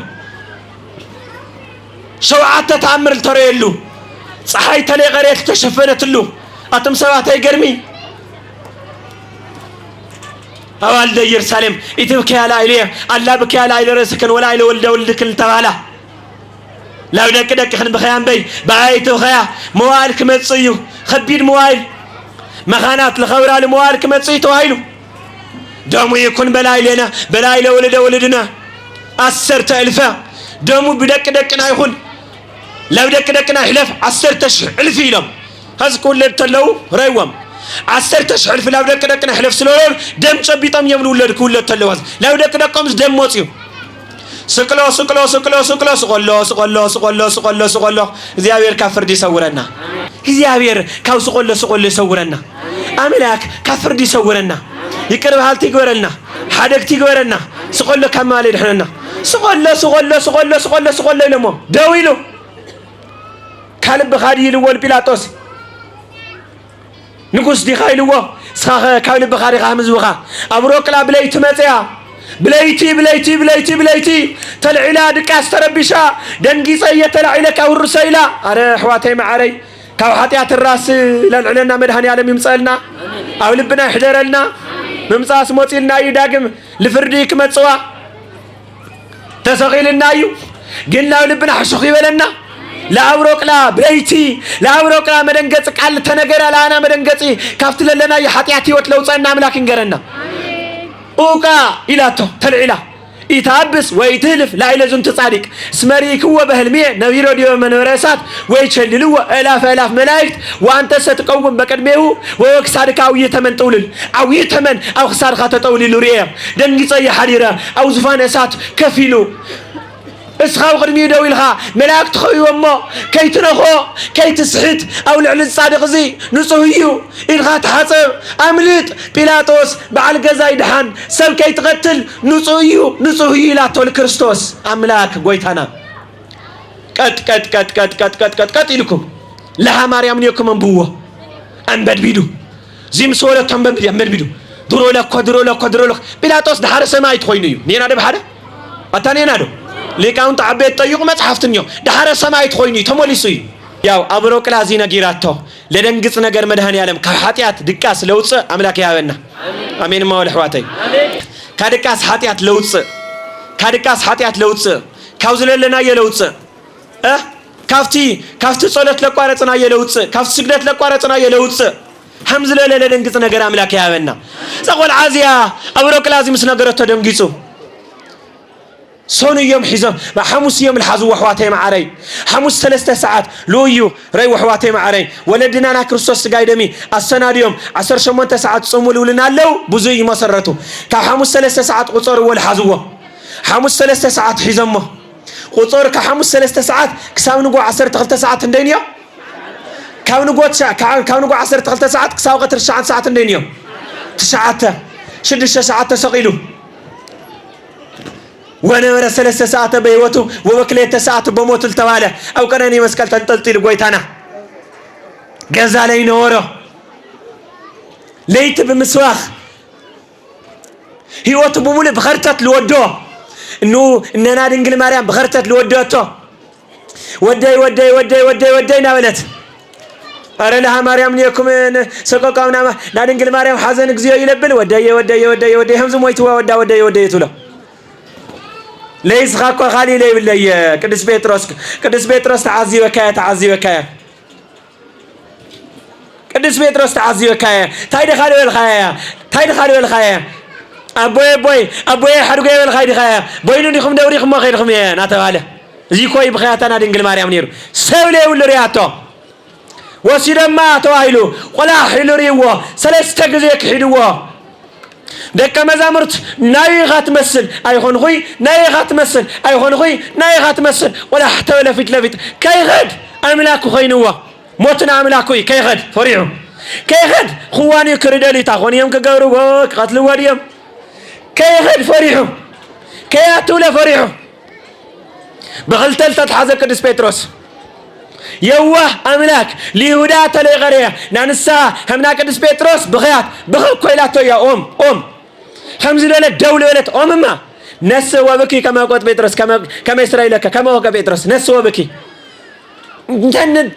[SPEAKER 1] شوعات تأمر التريلو صحي تلي غريت تشفنت له أتم سواتي قرمي أوالد يرسالم إتبكي على إليه الله بكي على إليه رسكن ولا إليه ولد ولدك التغالى لو دك خن بخيام بي بعيت وخيا موالك متصيو خبير موال مخانات الخورة لموالك متصيو توهيلو دمو يكون بلا إليه ولدنا أسرت ألفا دمو بدك يكون لو دكنا حلف 10 ألف يلم هذا كل تلو ريوم 10 ألف لو دكنا حلف سلول دم شبيطم يمنو ولد كل تلو هذا لو دكنا قمص دم موتيو سقلو سقلو زيابير كافر دي سورنا زيابير كاو سقلو سورنا أملاك كافر دي سورنا يكرب حالتي قورنا حدك تيقورنا سقلو كمالي دحنا سقلو لمو داويلو كالب بخاري لول بيلاطوس نقص دي خايلو سخا كالب بخاري خامز وخا أبروك لا بليت متيا بليتي تلعلا دكاس تربيشا دنجي سي تلعلا كاور رسيلا أنا حواتي معاري كاو حاتيات الراس للعلنا مدهني على ممصالنا أو لبنا يحضرلنا ممصاس موتيلنا يداقم لفرديك متصوا تسغيلنا يو قلنا لبنا حشوخي ولنا لا أبروك لا بليتي لا أبروك لا مدنقصك على تنقر لا أنا مدنقصي كافت لنا يحاتياتي وتلو صينا ملاكن قرنا أوكا إلاتو تلعلا يتعبس ويتهلف لا إلى زنت صادق سمريك هو بهالمية نويرو ديو من ورسات ويتشللو آلاف ملايكت وأنت ستقوم بقدمه ويكسارك أو يتمن طولل أو يتمن أو خسار خاطة طولل ريم دنقصي حريرة أو زفان أسات كفيلو اسخاو قدمي دويلها ملاك تخوي وما كي تنخو كي تسحت او لعل الصادق زي نصوهيو إلغا تحصر أملت بيلاطوس بعل قزاي دحان سب كي تقتل نصوهيو لا تول كريستوس أملاك قويتانا كت إلكم لها مريم نيكم انبوه أنبد بيدو زي مسولة تنبد بيدو درو لك بيلاطوس دحار سماي تخوينيو نينا دب حدا أتاني نادو ليكاون تعبيت طيق ما تحفتنيو دحر سماي تخويني تموليسي ያው አብሮ ቅላዚ ነጊራቶ ለደንግጽ ነገር መድሃን ያለም ከኃጢያት ድቃስ ለውጽ አምላክ ያበና አሜን ማወል ህዋተይ ከድቃስ ኃጢያት ለውጽ ካውዝለለና የለውጽ كافتي صلاة لقارتنا يلوتس كافت سجدت لقارتنا يلوتس حمز لا دنقص ነገር አምላክ ያበና ጸቆል عازيا أبروك لازم سنقرأ تدنقصو صون يوم حزم حموس يوم الحزو وحواتي معري حموس 3 ساعات لويو ري وحواتي معري ولدنا انا كريستوس قايدمي السنه اليوم 18 ساعات صوموا لنا لو بزي مسرته كحموس 3 ساعات قصر والحزو حموس 3 ساعات حزمه قصر كحموس 3 ساعات كساو نغو 12 ساعات اندينيا كاو نغو 12 ساعات كساو قطر 9 ساعات اندينيا 9 6 ساعات تسقيلو وانا ورا 3 ساعات بهيوتو وبكليت ساعات بموت التواله او كانني مسكل تنطلطل غويتانا غزا لي نورو ليت بمسواخ هيوتو بمول بخرتت لودو انه اننا دنجل مريم بخرتت لودوتو ودي نابلت اره لها مريم نيكم سققاونا نا دنجل مريم حزن غزيو يلبل ودي همز مويتوا ودي تولو ليس خاكو خالي لي بالله قدس بيتروس تعزي وكاية قدس بيتروس تعزي وكاية تايد خالي والخاية أبوي حرقي والخايد خاية بوينو نيخم دوريخم ما خيرخم يا ناتواله زي كوي بخياتنا دنقل مريم نيرو سولي والرياتو وسيدما تواهيلو ولا حلو ريوه سلسة قزيك حلوه دك مزامرت نايغات مسل ايخون خوي نايغات مسل ايخون خوي نايغات مسل ولا حتى ولا فيت لفيت كيغد املاكو خينوا موتنا املاكو كيغد فريعو كيغد خواني كردالي تاخون يوم كغورو قتلوا وديم كيغد فريعو كياتو لا فريعو بغلتل تتحازق قدس بيتروس يوه املاك ليهودا تلي غريه نانسا همنا قدس بيتروس بخيات بخل كويلاتو يا ام خمس دولة دولة ولت أمما نس وبكي كما قلت بيتروس كما إسرائيلك كما وقع بيتروس نس وبكي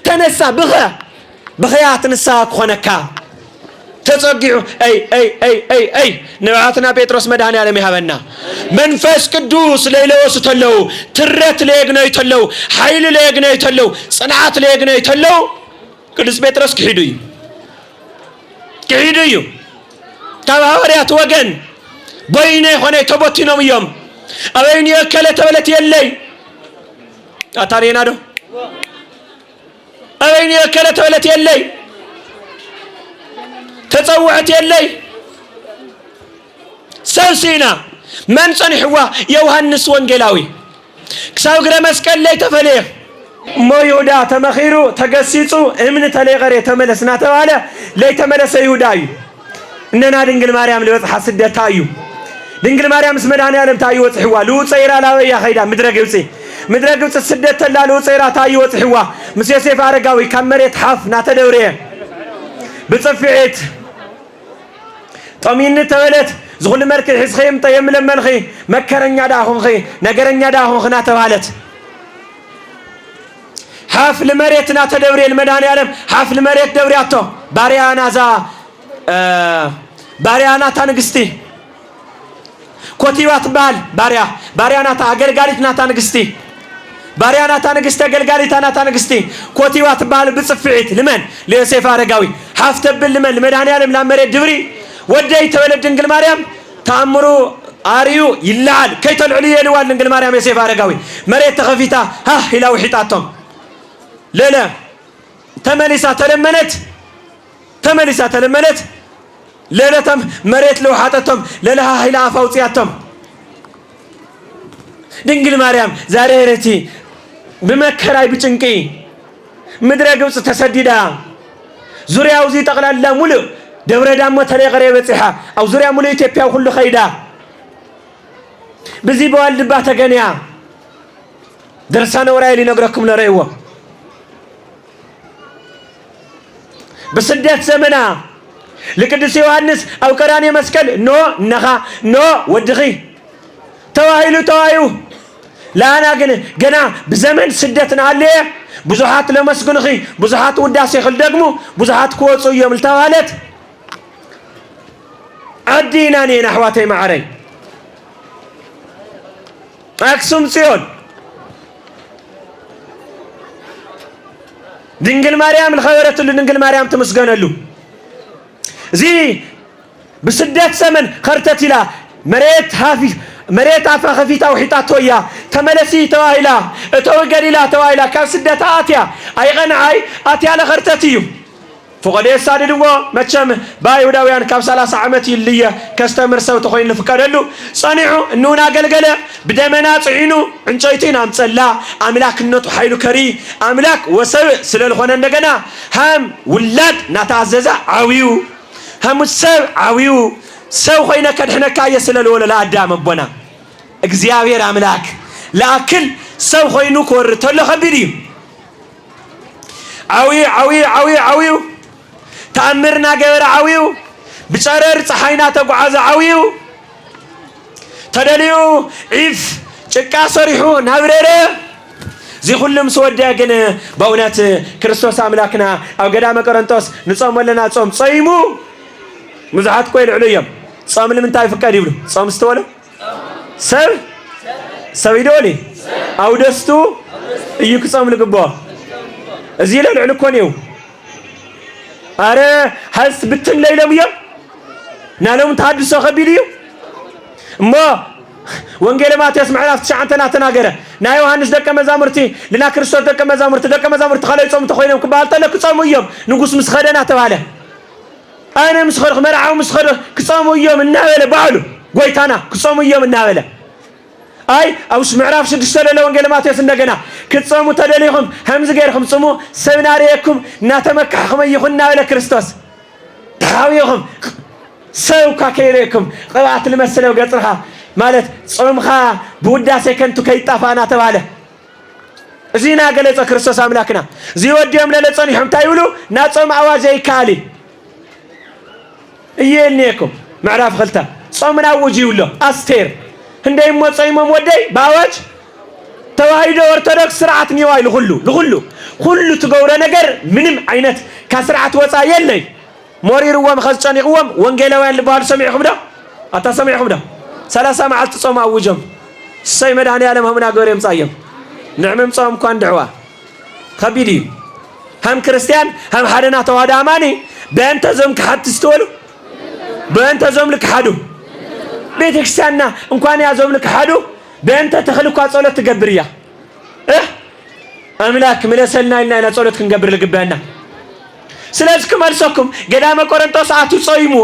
[SPEAKER 1] تنسى بخيات نسا خونكا تصدقوا أي نوعاتنا بيتروس مداني على مهابنا منفس قدوس ليلة وستلو ترت ليقنا يتلو حيل ليقنا يتلو صنعات ليقنا يتلو قدس بيتروس كحيديو تبهوريات وقن بيني هنا تبطينهم يوم أبين يأكل تبلت يلي أتارينا دو أبين يأكل تبلت يلي تطوعت يلي سلسينا من صنحوا يوهنس وانجلاوي كساو غرمسك اللي تفليه مو يودا تمخيرو تقسيصو امن تلي غري تملسنا توالا لي تملس يوداي اننا دنجل مريم لوصح سدتايو دنجل مريم اسمداني عالم تايو وصحوا لو صيرا لاويا خيدا مدرغوص سدت لا لو صيرا تايو وصحوا مسيسيف ارغاوي كمريت حف ناتدوري بصفيت طمين تولت زغل مركز حسخيم طيم لمنخي مكرنيا داخون خي نغرنيا داخون خنا توالت حفل مريتنا تدوري المداني عالم حفل مريت دورياتو باريانا تانغستي كوتيوات بال باريانا تا اغلغاليتنا تانغستي باريانا تانغستي اغلغاليتنا تانغستي كوتيوات بال بصفيت لمن ليوسف ارغاوي حفتبل لمن المداني عالم لامريت دبري ودي تولد دنجل مريم تامرو اريو يلعل كيت العليا لوال دنجل مريم يوسف ارغاوي مريت تخفيتا ها الى وحيطاتهم لا تمليسا تلمنت ليلتهم مريت لوحاتهم لها هيلا فوصياتهم دنجل مريم زاريرتي بمكراي بچنقي مدره ግብጽ ተሰዲዳ ዙሪያው ዚ ጠቅላላ ሙሉ ደብረ ዳሞ ተለቀረ በጽሐ አው ዙሪያ ሙሉ ኢትዮጵያ ሁሉ ኸይዳ በዚ በዋልባ ተገንያ درسنا وراي لنقرأكم لريوه بسدات زمنا لقدس يوحنس أو قراني مسكل نو ودغي تواهيلو لا أنا قنا بزمن سدتنا عليه بزحات لمسكنخي بزحات وداسي خلدقمو بزحات كوصو يوم التوالت عديناني نحواتي معري أكسوم سيون ድንግል ማርያም ለኸበረትሉ ድንግል ማርያም ተመስገነሉ እዚ بسدات زمن خرتتلا مريت عفا خفيتا وحيطات ويا تملسي تواهلا توقريلا تواهلا كان سدات آتيا أي غنعي آتيا لخرتتيو فقد يساددوا ماتشام باي وداويان كاب 30 عامتي اللي كاستمر سو تخوين لفكرلو صانعوا انونا قلقله بدمنا صعينو انجيتين امصلا املاك نتو حيلو كري املاك وسب سلل خونه እንደገና هم ولاد نتعززا عويو هم السب عويو سو خوينا كدحنك يسلل ولا لا ادم بنا እግዚአብሔር አምላክ لاكل سو خوينو كورتلو خبيري عوي تأمرنا جبر عويو بشرر صحينا تقعز عويو تدليو عيف شكا صريحو نابرره زي كلهم سودة جن بونات كريستوس أملاكنا أو قدام كورنثوس نصوم ولا نصوم صيمو مزحات كويل عليهم صوم اللي من تايف كاريبلو صوم استوله سويدولي أو دستو يك صوم لقبوا زيل العلكونيو أره هس بتن ليلة ويا نالهم تحدث خبيريو ما وانجيل ما تسمع ناس شعنتنا تناجره نا يوحنس دك مزامرتي لنا كريستوس دك مزامرت خلي صوم تخوينهم كبالت لك صوموا يوم نقص مسخرنا تباله أنا مسخر مرعى مسخر كصوموا يوم النابلة بعلو قويتانا كصوموا يوم النابلة أي أو سمعراف شد السلة لو انجيل ما تسندقنا كتصوموا تدليهم همز غيرهم صوموا سمناريكم ناتمك حكم يخنا ولا كريستوس تحاويهم سوكا كيريكم قوات المسلة وقطرها مالت صومها بودا سكنتو كيطافانا تباله زينا قالت كريستوس أملاكنا زي وديهم للصنيحهم تايولو ناصوم عواجي كالي يينيكم معراف خلتا صومنا وجيو له أستير هندي موصيمم ودي باواج توحيد ارثوذكس سرعت نيواي لغلو تغوره ነገር ምንም አይነት ከስርዓት ወጣ የለይ ሞሪሩም خصጨኒቁም ወንጌላውያን ልባል ሰሚዕኩም ዳ አታሰሚዕኩም ዳ 30 መዓልት ጾም አውጀም ሰይ መድኃኔ ዓለም ሀምና ገበሬም ጻየም ንዕምም ጾም እንኳን ድዕዋ ከቢዲ هم ክርስቲያን هم ሓደና ተዋህዶ አማኒ በእንተ ዘም ከሐትስተወሉ በእንተ ዘም ልክሐዱ ቤተክርስቲያንና እንኳን ያዘም ልክሐዱ በእንተ ተخلኳ ጸሎት ትገብርያ አምላክ መለሰልና እና ጸሎት ክንገብር ልግባና ስለዚህ ከመልሰኩም ገዳመ ቆሮንቶስ አቱ ጾይሙ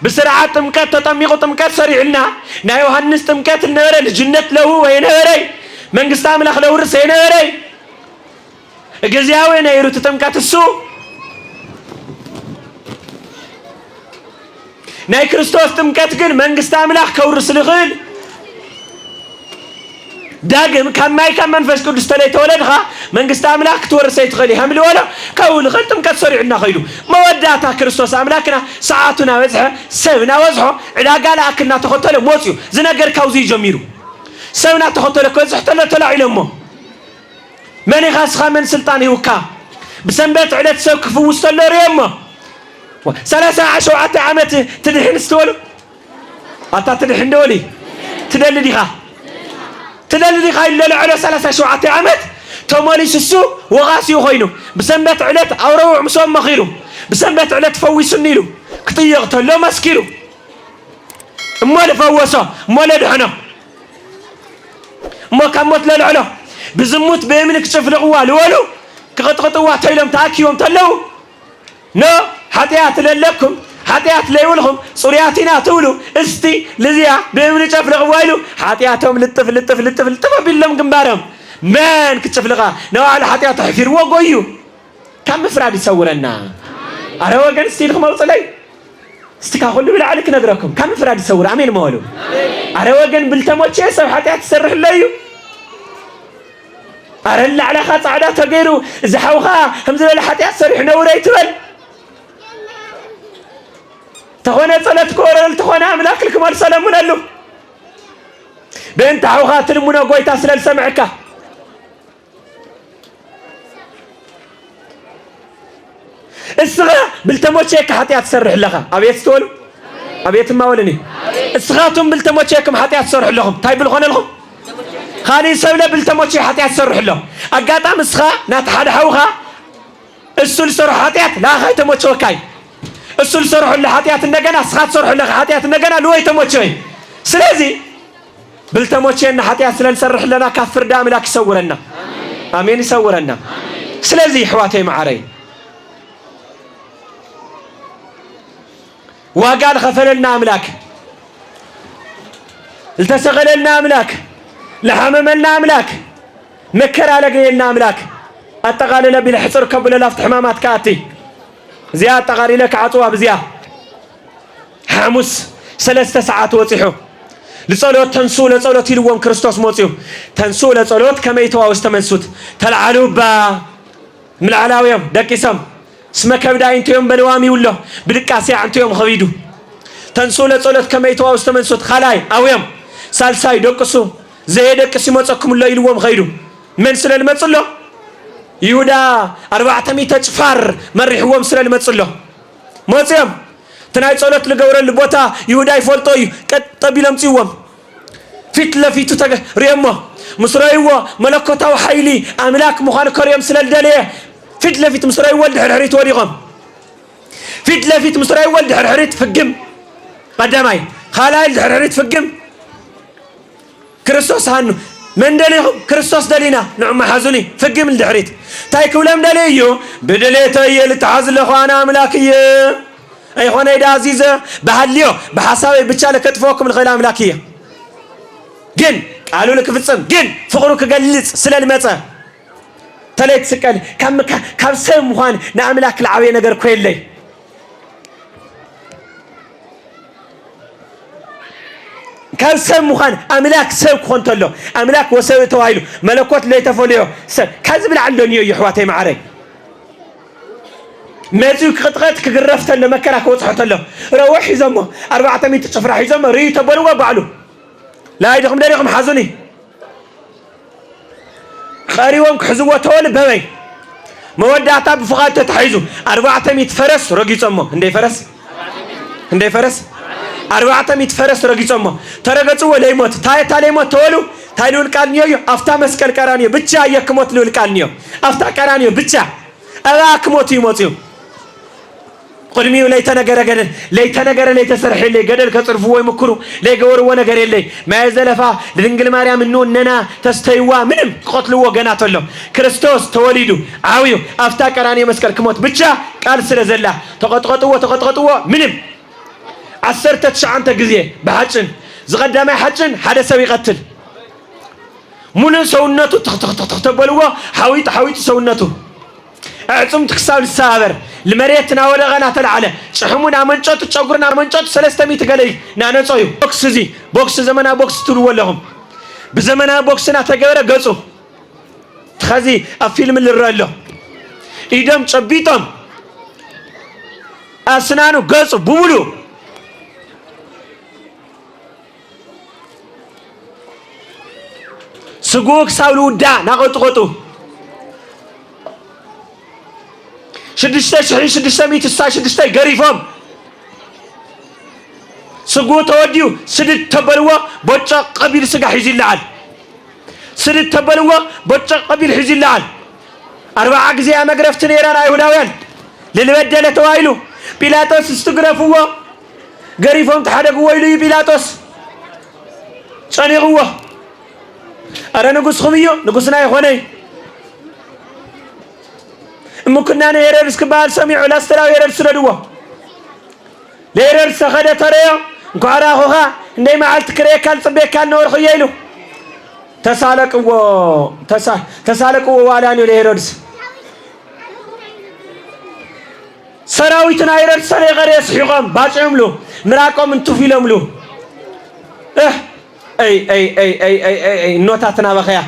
[SPEAKER 1] بسرعه ጥምቀት ተጠሚቁ ጥምቀት ሰሪዕልና ና ዮሐንስ ጥምቀት ነበረ ልጅነት ለው ወይነበረ መንግስት አምላክ ለውርስ የነበረ እግዚአብሔር ነይሩ ጥምቀት እሱ ናይ ክርስቶስ ጥምቀት ግን መንግስት አምላክ ከውርስ ልኽል داقم كماي كمان فاش كل استلي تولدها من قست أملاك تورسي تخلي هم ولا كول خلتم كسر عنا خيلو ما ودعتها كريستوس أملاكنا ساعتنا وزحه سونا وزحه إذا قال أكلنا تخطله موسيو زنقر كوزي جميرو سونا تخطله كوزح تلا طلع علمه من يخاص من سلطاني وكا بسنبت علت سوق فوست الريمه 13 عامات تدحين استولو أتا تدحين دولي تدلديها تدلدي خايل للعلو 37 عامات توماليس السوق وغاسي وخينو بسنبت علت أو روع مسوم مخيرو بسنبت علت فوي سنيلو كطيق تلو مسكيرو مال فوسا مال دحنا ما كمت للعلو بزموت بيمنك تشوف الغوال ولو كقطقطوا تايلم تاكيوم تلو نو حتيات للكم حتيات ليولهم صرياتنا تولو استي لذيا بيمن تشوف الغوالو حتياتهم لطف باللم جنبارهم مان كتشوف لغا نو على حتيات حفير وقويو كم فراد يصورنا على وجن ستيلكم موصلي استكاخلو بالعلك نقراكم كم فراد يصور امين مولو على وجن بالتموت شيء سو حتيات تسرح ليو أرل على خاطر عدا تغيرو زحوخا همزه لحتيات صريح نوري تبل تخونه صلاه كورل تخونه املاك لكم السلامون له بنت حوخات المنا قويتا سلال سمعك الصغا بالتموتشيك حتيات تسرح لها ابيت تقولوا ابيت ما ولني الصغاتهم بالتموتشيكم حتيات تسرح لهم طيب الخونه لهم خالي سبله بالتموتشي حتى يسرح له أقاطع مسخة ناتحد حوخة السل سرح حتيات لا خاي تموتش وكاي السل سرح له حتيات النجنا سخات سرح له حتيات النجنا لوي تموتشي سلازي بالتموتشي إن حتيات سلن سرح لنا كفر دام لك يسورنا آمين يسورنا سلازي حواتي معري وقال خفل لنا أملاك التسغل لنا أملاك لحمم لنا أملاك مكر على لنا أملاك أتقال لنا بالحصر كبل لافت حمامات كاتي زياد تقاري لك عطوها بزياد حاموس 3 ساعات وطيحو لصلوت تنسو لصلوت يلوم كريستوس موتيو تنسو لصلوت كما يتواوس تمنسوت تلعلو با من العلاويهم دكيسم اسمك بدا انت يوم بلوامي ولا بدقاسي انت يوم خبيدو تنسو لصلوت كما يتواوس تمنسوت خلاي اويم سالساي دقسو زي دقسي موصكم الله يلوم خيدو من سلل مصلو يهودا 400 تشفار مريحوم سلل مصلو موصيم تناي صلوت لغور البوتا يهودا يفلطو قطبيلم صيوم فيت لفيتو تغ ريمو مسرايو ملكوتاو حيلي املاك مخان كريم سلل دليه فيت لفيت مسراي ولد حرحريت وديقم فيت لفيت مسراي ولد حرحريت فقم قداماي خالايل حرحريت فقم كريستوس هانو من دليهم كريستوس دلينا نعم حزوني فقم الدحريت تايك ولم دليو بدليته يلتعز لخوانا املاكيه اي خونا يدا عزيزه بحليو بحسابي بتشاله كتفوكم الخيل املاكيه جن قالوا لك فصم جن فقرو كغلص سلالمصه تليت سكن كم سم خوان ناملاك العوي ነገር ኮይለይ كم سم خوان املاك سب كونتلو املاك وسب توايلو ملكوت لي تفوليو كذب لعلوني يحواتي معري مازو كقطقت كغرفت له مكراك وصحت له روح يزمو 400 صفرح يزمو ري تبلوا بعلو لا يدخم داريكم حزوني خاريوم كحزوه تول بمي مودعتا بفقات تتحيزو 400 فرس رقيصمو اندي فرس 400 فرس رقيصمو ترغصو ولا يموت تاي يموت تولو تايلول قالنيو افتا مسكل قرانيو بچا يكموت لول قالنيو افتا قرانيو بچا اراكموت يموتيو قدميو ليتنغر ليتسرح لي قدل كصرفو وي مكرو لي غورو نغر يلي ما يزلفا لدنجل مريم نوننا تستيوا منم قتلو غناتلو كريستوس توليدو عاويو افتا قراني مسكر كموت بچا قال سلازلا تقطقطو منم 19 غزي بحچن زقدامي حچن حدا سب يقتل مولو سونتو تقتبلوا حويت سونتو اعصم تكسال السابر لمريتنا ولا غنا تلعله صحمنا منچوت صغرنا منچوت 300 غلي نانصيو بوكس زمنا بوكس تلو لهم بزمنا بوكسنا تغبره غصو تخزي افيلم لرالو ايدم صبيتم اسنانو غصو بمولو سغوك ساولودا ناقطقطو 6,600 غريفهم سغو توديو سدت تبلوا بوچا قبيل سغا حيزيلال سدت تبلوا بوچا قبيل حيزيلال 4 غزي مغرفت نيران ايهوداوين للبدله توايلو بيلاطس استغرفوا غريفهم تحدقوا ويلو بيلاطس صنيغوا ارا نغس خميو نغسنا يخوني ممكن أنا يررس كبار سميع ولا استلا يررس ردوا ليررس خدة تريا قارا خوها إني ما عالت كريه كان صبي كان نور خيالو تسالك ووالانيو ليررس سراويتنا يررس سري غريس حيقام باش عملو مراكم انتو فيلم لو اي نوتاتنا بخيا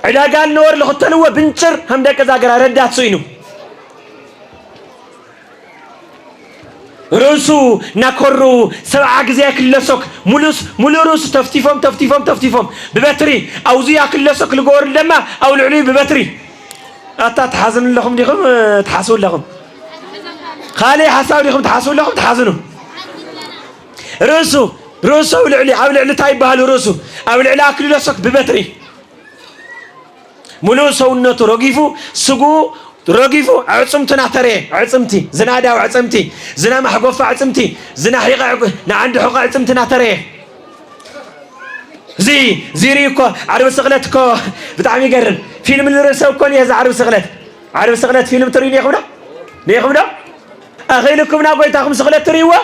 [SPEAKER 1] عدا قال نور لختلوه بنشر هم دك زاغرا ردات سوينو روسو ناكورو 7 غزي كلسوك مولو روس تفتيفهم ببتري اوزي كلسوك لغور لما او العلي ببتري اتا تحزن لكم ديكم تحاسون لكم خالي حساو ديكم تحاسون لكم تحزنوا روسو رؤسه ولعلي أو لعلي تاي بهالو رؤسه أو لعلي أكل رؤسك ببتري ملوسه النتو رقيفو سجو رقيفو عصمتنا ترى عصمتي زنادا وعصمتي زنا محقوف عصمتي زنا حقا نعند حقا عصمتنا ترى زيريكو عرب سغلتكو بتعمي قرن فيلم اللي رسوا كون يهز عرب سغلت فيلم تريني يخمنا أخيلكم نابوي تاخم سغلت تريوا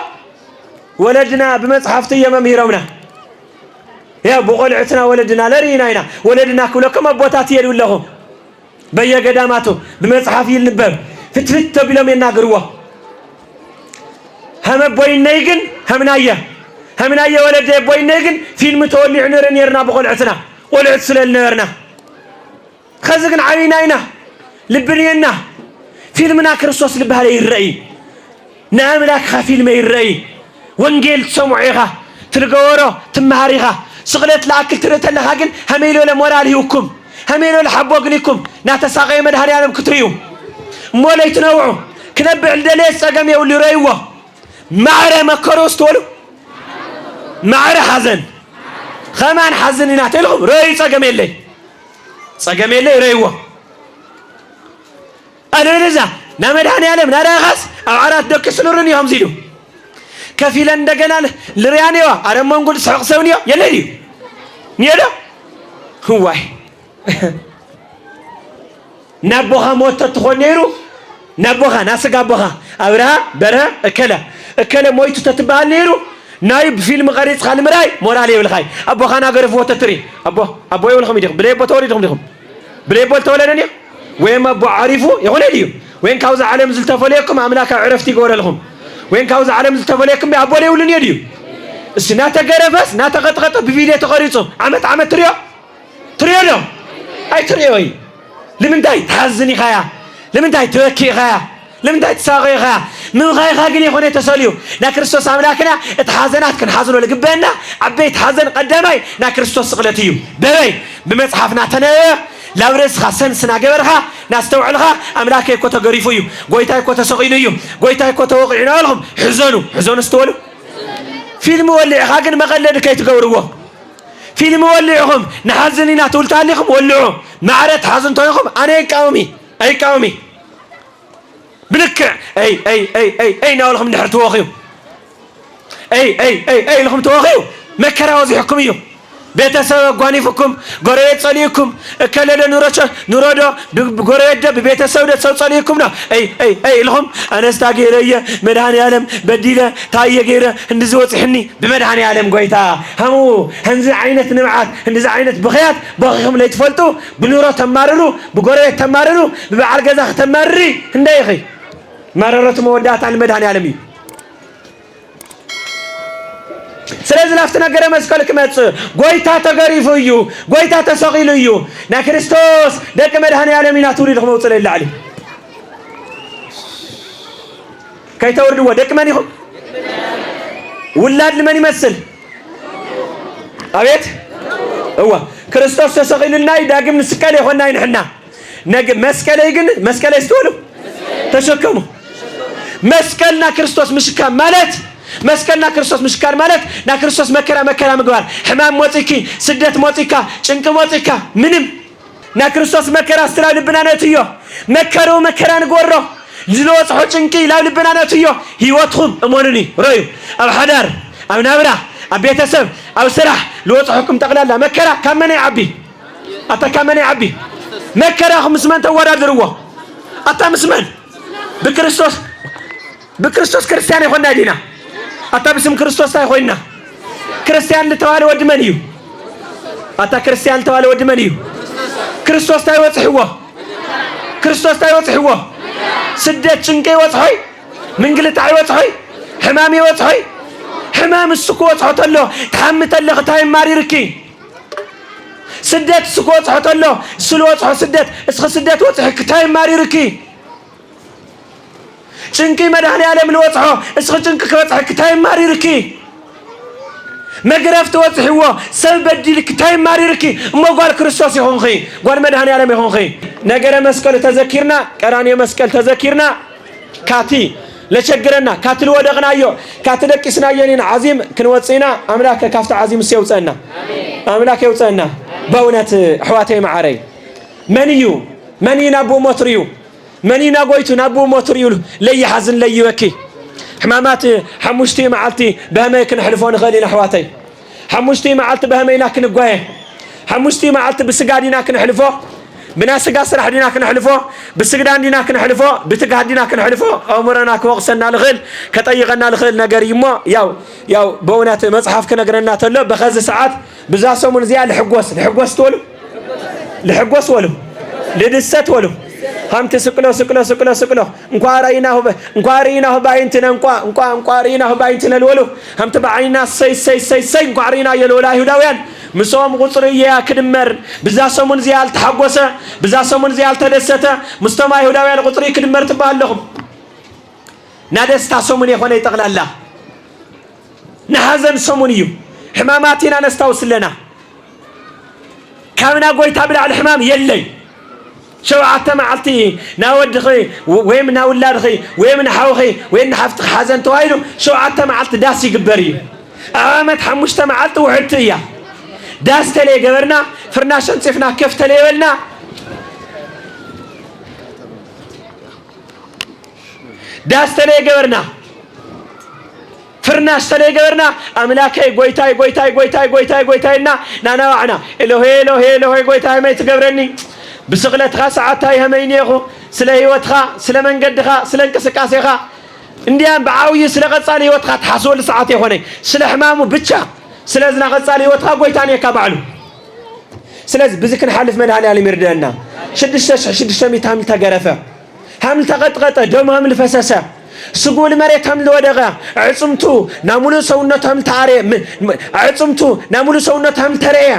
[SPEAKER 1] ولدنا بمصحفتي يا مميرونا يا بقولعتنا ولدنا لريناينا ولدنا كلكم ابوتات يدو لهم بيا قداماتو بمصحف يلنبب فتفت بلهم يناغروا هم بوينيغن همنايه ولد بوينيغن فيلم تولي عنرن يرنا بقولعتنا ولعت سلالنا خزقن عيناينا لبنينا فيلمنا كريستوس لبها لي الرأي نعملك فيلم الرأي وانجيل سمعيها تلقورو تمهاريها سغلت لاكل تريتنا هاجن هميلو لمورال يوكم هميلو لحبوغنيكم ناتساقي مدهاني عالم كتريو مولا يتنوعوا كنبع الدليس ساقم يولي ريوه معره مكروس تولو معره حزن خمان حزن ناتلهم ري ساقم يلي ريوه أنا نزا نمدهاني عالم ناراغاس أو عرات دوك سلورن يهم زيدو كفيلا دقنا لريانيوا أرم منقول سحق سونيا يلدي نيدا هواي نبوها موت تخونيرو نبوها ناسقا بوها أورا برا أكلا مويت تتبع نيرو نايب فيلم غريز خال مراي مورالي والخاي أبوها ناقرف وتتري أبوي والخم يدخم بلي بطوري دخم بلي بطولنا وين ما أبو عارفو يقول لي وين كاوز عالم زلتفوليكم عملاك عرفتي قول لهم وين كاوز عالم زلتفوليكم بأبولي ولن يديو السنة قرفس ناتا قطقط بفيديو تقريصو عمت تريو لهم أي تريو أي لمن داي تحزني خايا لمن داي توكي خايا لمن داي تساقي خايا من غاي خاقني خوني تساليو نا كريستوس عملاكنا اتحازنات كن حازنو لقبنا عبيت حازن قدامي نا كريستوس سقلتيو ببي بمصحفنا تنايا لابرس خاصن سنا جبرها ناستوعلها أملاك يكو تقريفيو قويتا يكو تسقينيو قويتا يكو توقعنا لهم حزون استولو فيلم ولع خاقن مقلد كي تقوروه فيلم ولعهم نحزنينا تولتاليكم ولعوا معرت حزن تويكم أنا أي قومي بنكع أي ناولهم نحر توقيو أي لهم توقيو مكرا وزي حكميو بيتسوى قوانيفكم قريت صليكم كلنا نوردا بقريت ببيتسوى صليكم نا أي لهم أنا استاجيرية مدهاني عالم بديلة تاية جيرة هندزوت حني بمدهاني عالم قويتا همو هنزع عينة نمعات هنزع عينة بخيات بخيهم لا يتفلتوا بنورا تمارلو بقريت تمارلو ببعرقزة تمارري هندايخي مررت مودات على المدهاني عالمي سلازل لافتنا قرأ مسكالك ماتس قويتا تقريفيو قويتا تساقيليو نا كريستوس دك مدهاني عالمينا تولي لهم وصل إلا عليه كي توردوا دك من يخم ولاد لمن يمثل أبيت هو كريستوس تساقيل الناي داقم نسكالي خونا ينحنا ناقم مسكالي استولو تشكمو مسكالنا كريستوس مشكام مالت مسكنا كريستوس مشكار مالك نا كريستوس مكرا مقبار حمام موتيكي سدت موتيكا شنك موتيكا منم نا كريستوس مكرا استرا لبنا نتيو مكرا نقورو زلوص حو شنكي لا لبنا نتيو هيوتهم امونني رأيو او حدار او نابرا او بيتسب او سرح لوص حكم تقلالا مكرا كمن يعبي اتا كمن يعبي مكرا خمسمن توارد روه اتا مسمن بكريستوس كريستيان يخونا دينا أتا باسم كريستوس تاي خوينا كريستيان لتوالي ود منيو أتا كريستيان لتوالي ود منيو كريستوس تاي وصحوه سدت شنكي وصحي منقلتعي وصحي حمامي وصحي حمام السكو وصحوت له تحمت له تاي ماري ركي سدت السكو وصحوت له سلو وصحو سدت اسخ سدت وصحي تاي ماري ركي شنكي مدهني عالم الوصحو اسخ شنك كوصحي كتاي ماري ركي مقرفت وصحيوه سبب بديلك تاي ماري ركي ما قال كريستوس يهون خي قال مدهني عالم يهون خي نقر مسكال تذكرنا قراني مسكال تذكرنا كاتي لشجرنا كاتل ودغنا يو كاتلك إسنا ينين عظيم كنوصينا أملاك كافت عظيم سيوصلنا أملاك يوصلنا بونة حواتي معاري مني نابو مطريو مني ناقويتو نابو مطريو لي حزن لي وكي حمامات حموشتي معلتي بهمي كنحلفون غالينا حواتي حموشتي معلت بهمينا كنقويه حموشتي معلت بسقادينا كنحلفو بناس قاصر حدينا كنحلفو بسقدان دينا كنحلفو بتقهد دينا كنحلفو أمرنا كوقسنا الغل كطيقنا الغل نجري ما ياو بونات مصحف كنقرنا تلو بخز ساعات بزاسو من زياد الحقوس تولو الحقوس ولو لدست ولو هم تسكلو انقارينا هو باينتنا انقارينا هو باينتنا الولو هم تبعينا سي انقارينا يلو لا يهوداويان مسوم قصرية كدمر بزاسو من زيال تحقوسه بزاسو من زيال تدسته مستمع يهوداويان قصري كدمر تبال لهم نادس تاسومن يخونه يتغلى الله نحزن سومنيو حماماتنا نستوصل لنا كامنا قوي تابل على الحمام يلي شو عتم عالتي ناود خي وين ناولاد خي وين حاوخي وين حفت حزن تويلو شو عتم عالت داسي قبري أمامت حمشت معالت وحدتيا داس تلي قبرنا فرناشن صفنا كيف تلي ولنا داس تلي قبرنا فرناش تلي قبرنا أملاكي قويتاي نانا وعنا إلهي قويتاي ما يتقبرني بسغلتها ساعتها يهمينيخو سلا هيوتها سلا منقدها سلا انكسكاسيها انديان بعاوي سلا قصالي هيوتها تحاسول ساعات يخوني سلا حمامو بتشا سلا زنا قصالي هيوتها قويتاني كابعلو سلا بذكر حالف مدهاني على مردنا شدش ميت حمل تقرفة حمل تقطقطة دوم حمل فساسة سقول مريت حمل ودغا عصمتو نامولو سونت حمل تاري عصمتو نامولو سونت حمل تريا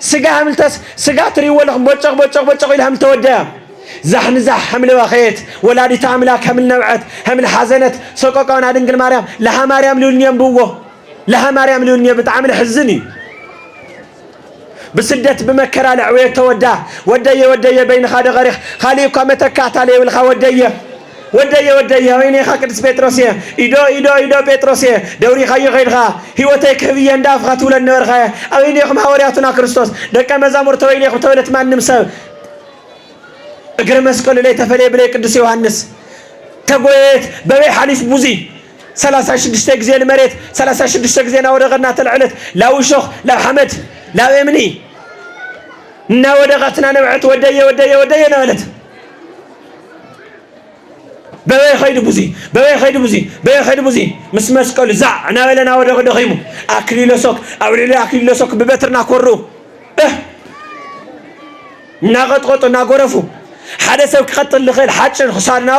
[SPEAKER 1] سجا حملتس سجا تري ولا بوچق إلى هم تودا زحن حمل واخيت ولا دي تعملها حمل نوعت حمل حزنت سققنا دنجل مريم لها مريم لونيا بوه لها مريم لونيا بتعمل حزني بسدت بمكر على عويه تودا ودي بين خاد غريخ خاليكم متكات عليه والخ ودي ويني خاكدس بيتروسيه إيدو بيتروسيه دوري خاي غيرها هيوتك هي اندافغت ولا النورخه اوينيكم حوارياتنا كريستوس دقه مزامور توينيكم تولت ما نمسو اجر مسقل لي تفلي بلي قدس يوحنس تقويت ببي حليف بوزي 36 غزي المريت 36 غزي ودغنا تلعلت لا وشخ لا حمد لا يمني نا ودغتنا نبعت ودي نولت بوي خيد بوزي مسقل زع انا ولنا ودغ خيمو اكليل سوك ببترنا كورو ناقط ناغرفو حدا سب كقتل لخيل حاجن خسارنا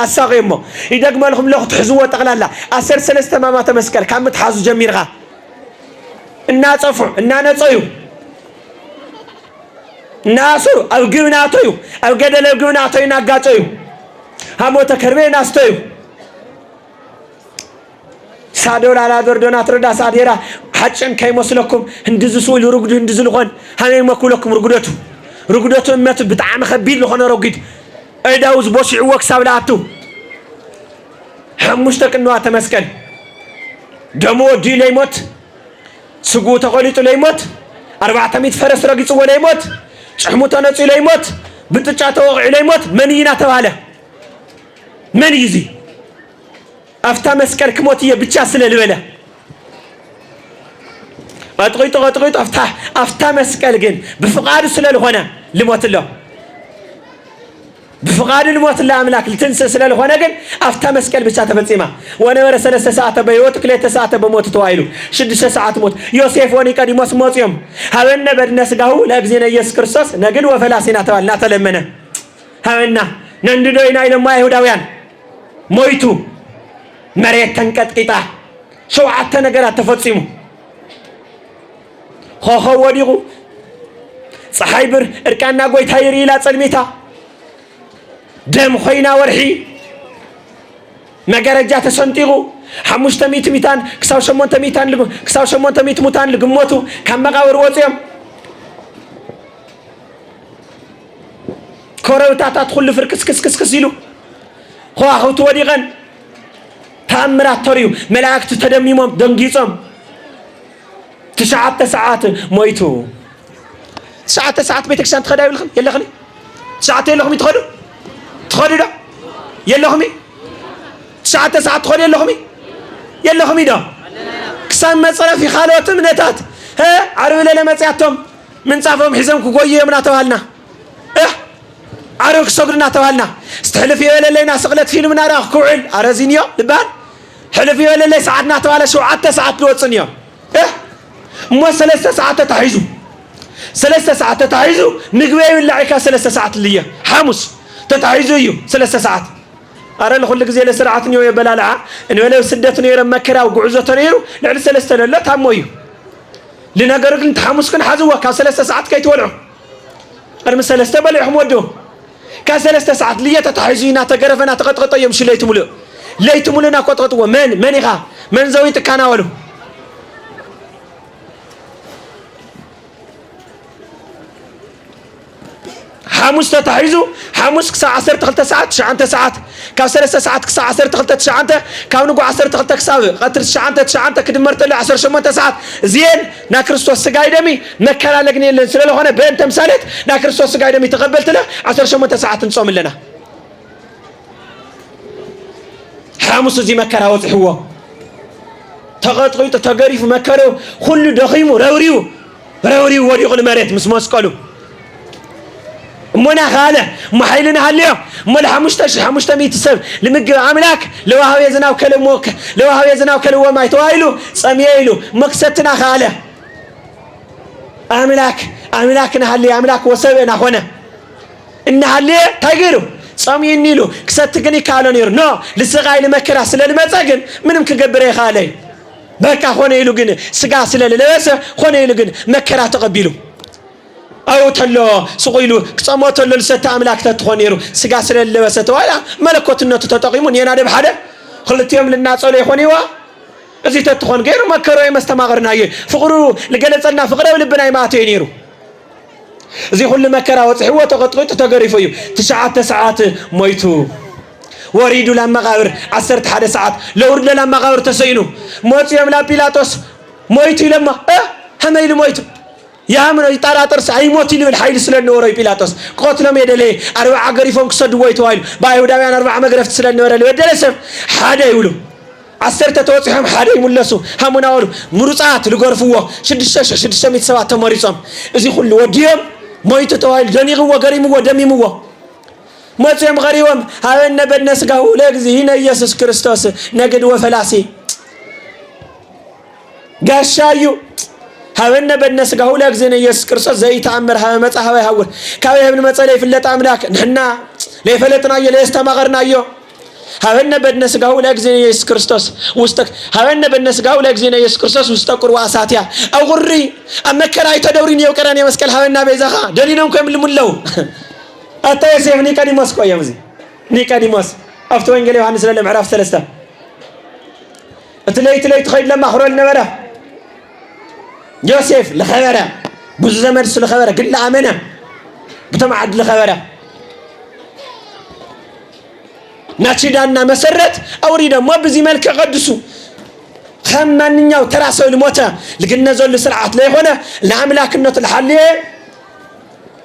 [SPEAKER 1] اساقيمو يدغم لكم لو تحزوا طقلالا 13 ماما تمسكل كم تحازو جميرها انا صفو انا نصيو ناسو او غبناتو او غدل غبناتو يناغاطيو هموت كربي ناستيو سادولا لا دردونا تردا ساديرا حاجن كيمسلكم اندزسو لرغد اندزلخون هاني مكلكم رغدتو مت بتعام خبيل لخونه رغد ايداوز بوشع وكساب لاتو حمشتك انوا تمسكن دمو دي ليموت سغو تقوليط ليموت 400 فرس رغيص ولا يموت شحمو تنصي ليموت بتچا توقع ليموت منينا تباله من يزي أفتا مسكر كموتية بتشاسل الولا أطغيت أفتا مسكر جن بفقاد سلال هنا لموت الله بفقاد الموت الله أملاك لتنسى سلال هنا جن أفتا مسكر بتشات بتسمع وأنا ورا 3 ساعات بيوتك 3 ساعات بموت توائلو 6 ساعات موت يوسف وني كادي موت يوم هاونا بدنا سجاو لا بزينا يس كريستوس نقل وفلاسينا توال ناتلمنا هاونا نندوينا إلى ما يهوداويان مويتو مريت تنقطقطا شوعت ነገራት ተፈጽሙ ሆሆ ወዲቁ ፀሐይ ብር እርቃና ጎይታ ይሪላ ጸልሜታ ደም ኾይና ወርሒ መገረጃ ተሰንጢቁ 500 ሚታን ክሳው 800 ሚታን ልጉ ክሳው 800 ሙታን ልግሞቱ ከመቃብር ወጽዮም ኮረብታታት ሁሉ ፍርክስክስክስ ይሉ خواهوت وديغن تأمرات تريو ملاك تدميمهم دنجيصهم 9 ساعات مويتو 9 ساعات بيتك سان تخدا يلخم يلا خلي 9 يلخم يتخدو تخدو ده يلا خمي 9 ساعات تخدو يلا خمي يلا خمي ده كسام مصرف في خالوت منتات ها عرب لنا مصياتهم من صافهم حزم كويه من اتوالنا عروك سقرنا توالنا استحلف يا لينا سقلت فيلم نارا كوعل ارزينيا لبان حلف يا لي ساعتنا توالى 7 ساعات لوصنيا مو 3 ساعات تحيزو 3 ساعات تحيزو نغوي ولاعيكا 3 ساعات ليا حمص تتحيزو يو 3 ساعات ارى لكل غزي لسرعات نيو يبلالع ان ولا سدت نير مكرا وغعزو تنيرو لعل 3 لا تامويو لنغرك انت حمص كن حزوا كا 3 ساعات كيتولعو ارم 3 بلعهم ودو كا3 ساعات ليا تتحيزينا تقرفنا تقطقط يمشي ليت مولنا قطقط من يخا من زوين تكاناولو حمص تتحيزو حمص كسا 12 ساعات 9 ساعات كا 3 ساعات كسا 12 9 كاو نغو 12 كسا قطر 9 كدمرت له 18 ساعات زين نا كريستوس سغاي دمي مكرا لغني لن سلله هونه بين تمثالت نا كريستوس سغاي دمي تقبلت له 18 ساعات نصوم لنا حمص زي مكرا وصحوا تقطقيت تغريف مكرو كل دخيمو روريو وديق المريت مس مسقلو منا خاله محيلنا هاليو مل حمشت ميت سب لمج عملاك لو هاو يزناو كلموك لو هاو يزناو كلمو ما يتوايلو صمييلو مكستنا خاله املاكنا هالي املاك وسبنا هنا ان هالي تاغيرو صمينيلو كستغني كالونير نو لسغاي لمكرا سلالمصاغن منم كغبري خالي بقى هونه يلو غن سغا سلاللبس هونه يلو غن مكرا تقبيلو أو تلو سقيلو كسامو تلو لسته أملاك تتخونيرو سجى سر اللبسة ولا ملكوت النت تتقيمون ينادي بحدا خلت يوم للناس ولا يخونيوا إذا تتخون غير ما كروي مستمغرنا يه فقروا لجلسنا فقروا ولبنا ما تينيرو إذا كل ما كرا وتحوى تقطعت تجريفيو 9 ساعات مويتو وريدو لما غاور 11 ساعات لو ورد لما غاور تسينو موت يوم لا بيلاطس مويتو لما هميل مويتو يا من يطارطر سايموت يلبل حيل سلنوري بيلاطس قتلهم يدلي 40 غريفهم كسدوا ويتوايل بايهوداوያን 40 مغرفت سلنوري ወደለሰብ ሓደ ይብሉ 10 ተወጽሖም ሓደ ይሙለሱ ሃሙናወሉ ምሩጻት ልጎርፍዎ 6,607 ተመሪጾም እዚ ሁሉ ወዲዮም ሞይቱ ተዋይል ደኒግዎ ገሪምዎ ደሚምዎ ሞጽዮም ገሪዎም ሃበነ በነስጋው ለግዚእነ ኢየሱስ ክርስቶስ ነገድ ወፈላሲ ጋሻዩ هاونا بدنا سجاه ولا جزينا يسوع كريستوس زي تأمر ها متى هوا يهور كاوي ابن متى لي في اللي أملاك نحنا لي فلتنا يو لي استمغرنا يو هاونا بدنا سجاه ولا جزينا يسوع كريستوس وستك هاونا بدنا سجاه ولا جزينا يسوع كريستوس وستكر واساتيا أو غري أما كراي تدورين يو كراني مسكال هاونا بيزخا دليلهم كم الملو أتا يسيف نيكاديموس كويا مزي نيكاديموس أفتو إنجلي وهنس لهم عرف 3 تلاقي تخيل لما خرج نبرة يوسف لخبره بوز زمن سل خبره قل امنه بتمعد لخبره ناتشدانا مسرت اوريدا ما بزي ملك قدسو خمنኛው ተራሰው ልሞተ لجنزل سرعات لا يሆነ ለአምላክነት ለሐልየ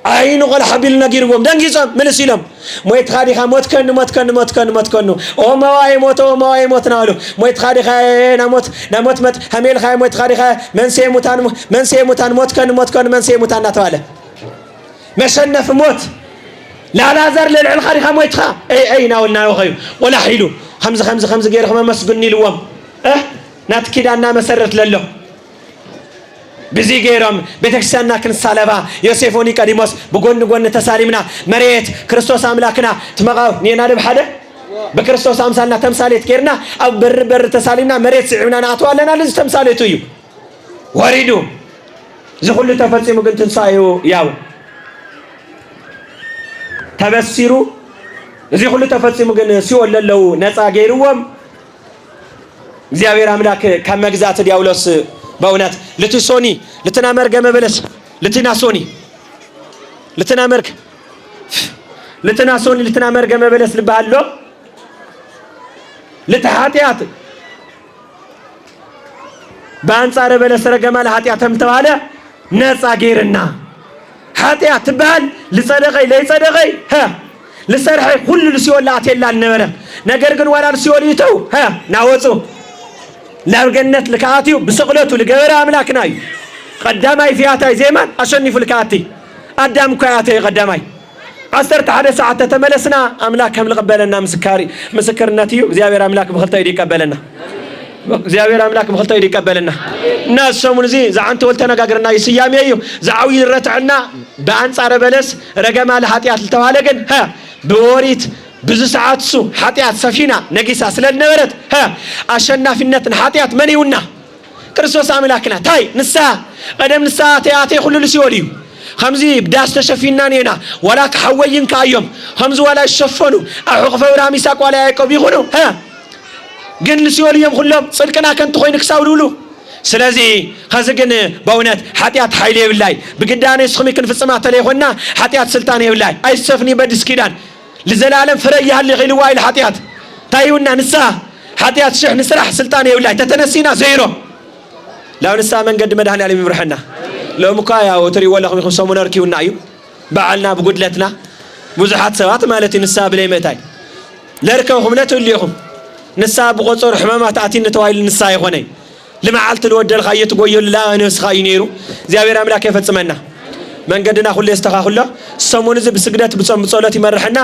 [SPEAKER 1] አይኑ قال حبيل نغيرهم دنجيصم ملسيلم مويت خاديخا موتكن او مواي موت نالو مويت خاديخا نموت مت هميل خاي مويت خاديخا من سيموتان موتكن من سيموتان نتواله مشنف موت لا لازر للعل خاديخا مويتخا اي ناولنا وخيو ولا حيلو خمسة غيرهم مسجني لوم ناتكيدانا مسرت لله بزي غيرهم بتكسنا كنسالبا يوسف نيقوديموس بغون تسالمنا مريت كريستوس املاكنا تمغاو نينا بحده بكريستوس امثالنا تمثاليت كيرنا او بر تسالمنا مريت سعمنا ناتوالنا لز تمثاليتو يو وريدو زي كل تفصيمو كنت تنسايو ياو تبصيرو زي كل تفصيمو كن سيول للو نصا غيروم እግዚአብሔር አምላክ ከመግዛት ዲያብሎስ በእውነት ልትሶኒ ልትናመርገ መበለስ ልትናሶኒ ልትናመርገ መበለስ ልባሎ ልትሃጢያት በአንጻረ በለስ ረገማ ለኃጢአተም ተባለ ነፃ ጌርና ኃጢአት ትባል ልጸደቀይ ለይጸደቀይ ልሰርሐይ ሁሉ ሲወላ አትየላ ነበረ ነገር ግን ወራል ሲወል ይተው ናወጹ ለርገነት ለካቲው በስቅለቱ ለገበረ አምላክና እዩ ቀዳማይ ፊያታይ ዜማን አሸንፉ ለካቲ አዳም ኮያተ ቀዳማይ 11 ሰዓት ተመለስና አምላክ ከም ለቀበለና ምስክርነት እዩ እግዚአብሔር አምላክ በخلታ ይቀበለና እግዚአብሔር አምላክ በخلታ ይቀበለና እና ሰሙን እዚ ዛንተ ወል ተነጋግርና ይስያሜ እዩ ዛዓዊ ረትዕና በአንጻረ በለስ ረገማ ለኃጢአት ተባለ ግን በወሪት ብዙ ሰዓት ሱ ኃጢአት ሰፊና ነጊሳ ስለነበረት አሸናፊነትን ኃጢአት ማን ይውና ክርስቶስ አምላክና ታይ ንሳ ቀደም ንሳ ተያቴ ሁሉ ሲወልዩ خمزي بداس تشفينا نينا ولا كحوين كايوم خمز ولا يشفنوا أحقف ورامي ساق ولا يكوب يخونوا جن لسيول يوم كلهم صدقنا كنت خوينك ساولولو سلازي خزقن بونات حتيات حيلي بالله بقداني سخمي كن في السماء تليخونا حتيات سلطاني بالله أي سفني بدس كيدان لزلالم فريها اللي غلواي الحتيات تايونا نسا حتيات شح نسرح سلطاني بالله تتنسينا زيرو لو نسا من قد مدهن علي مبرحنا لو مكايا وتري ولا خم يخون سمونر كيو نعيو بعلنا بقدلتنا بزحات سوات مالتي نسا بلي متاي لركوهم لا توليهم نسا بقصور حمامات عتين نتوايل نسا يخوني لما عالت الود الخيط قويل لا نس خاينيرو زيابير أملاك كيف تسمعنا من قدنا خلي استخا خلا سمون زي بسجدات بصلاتي مرحنا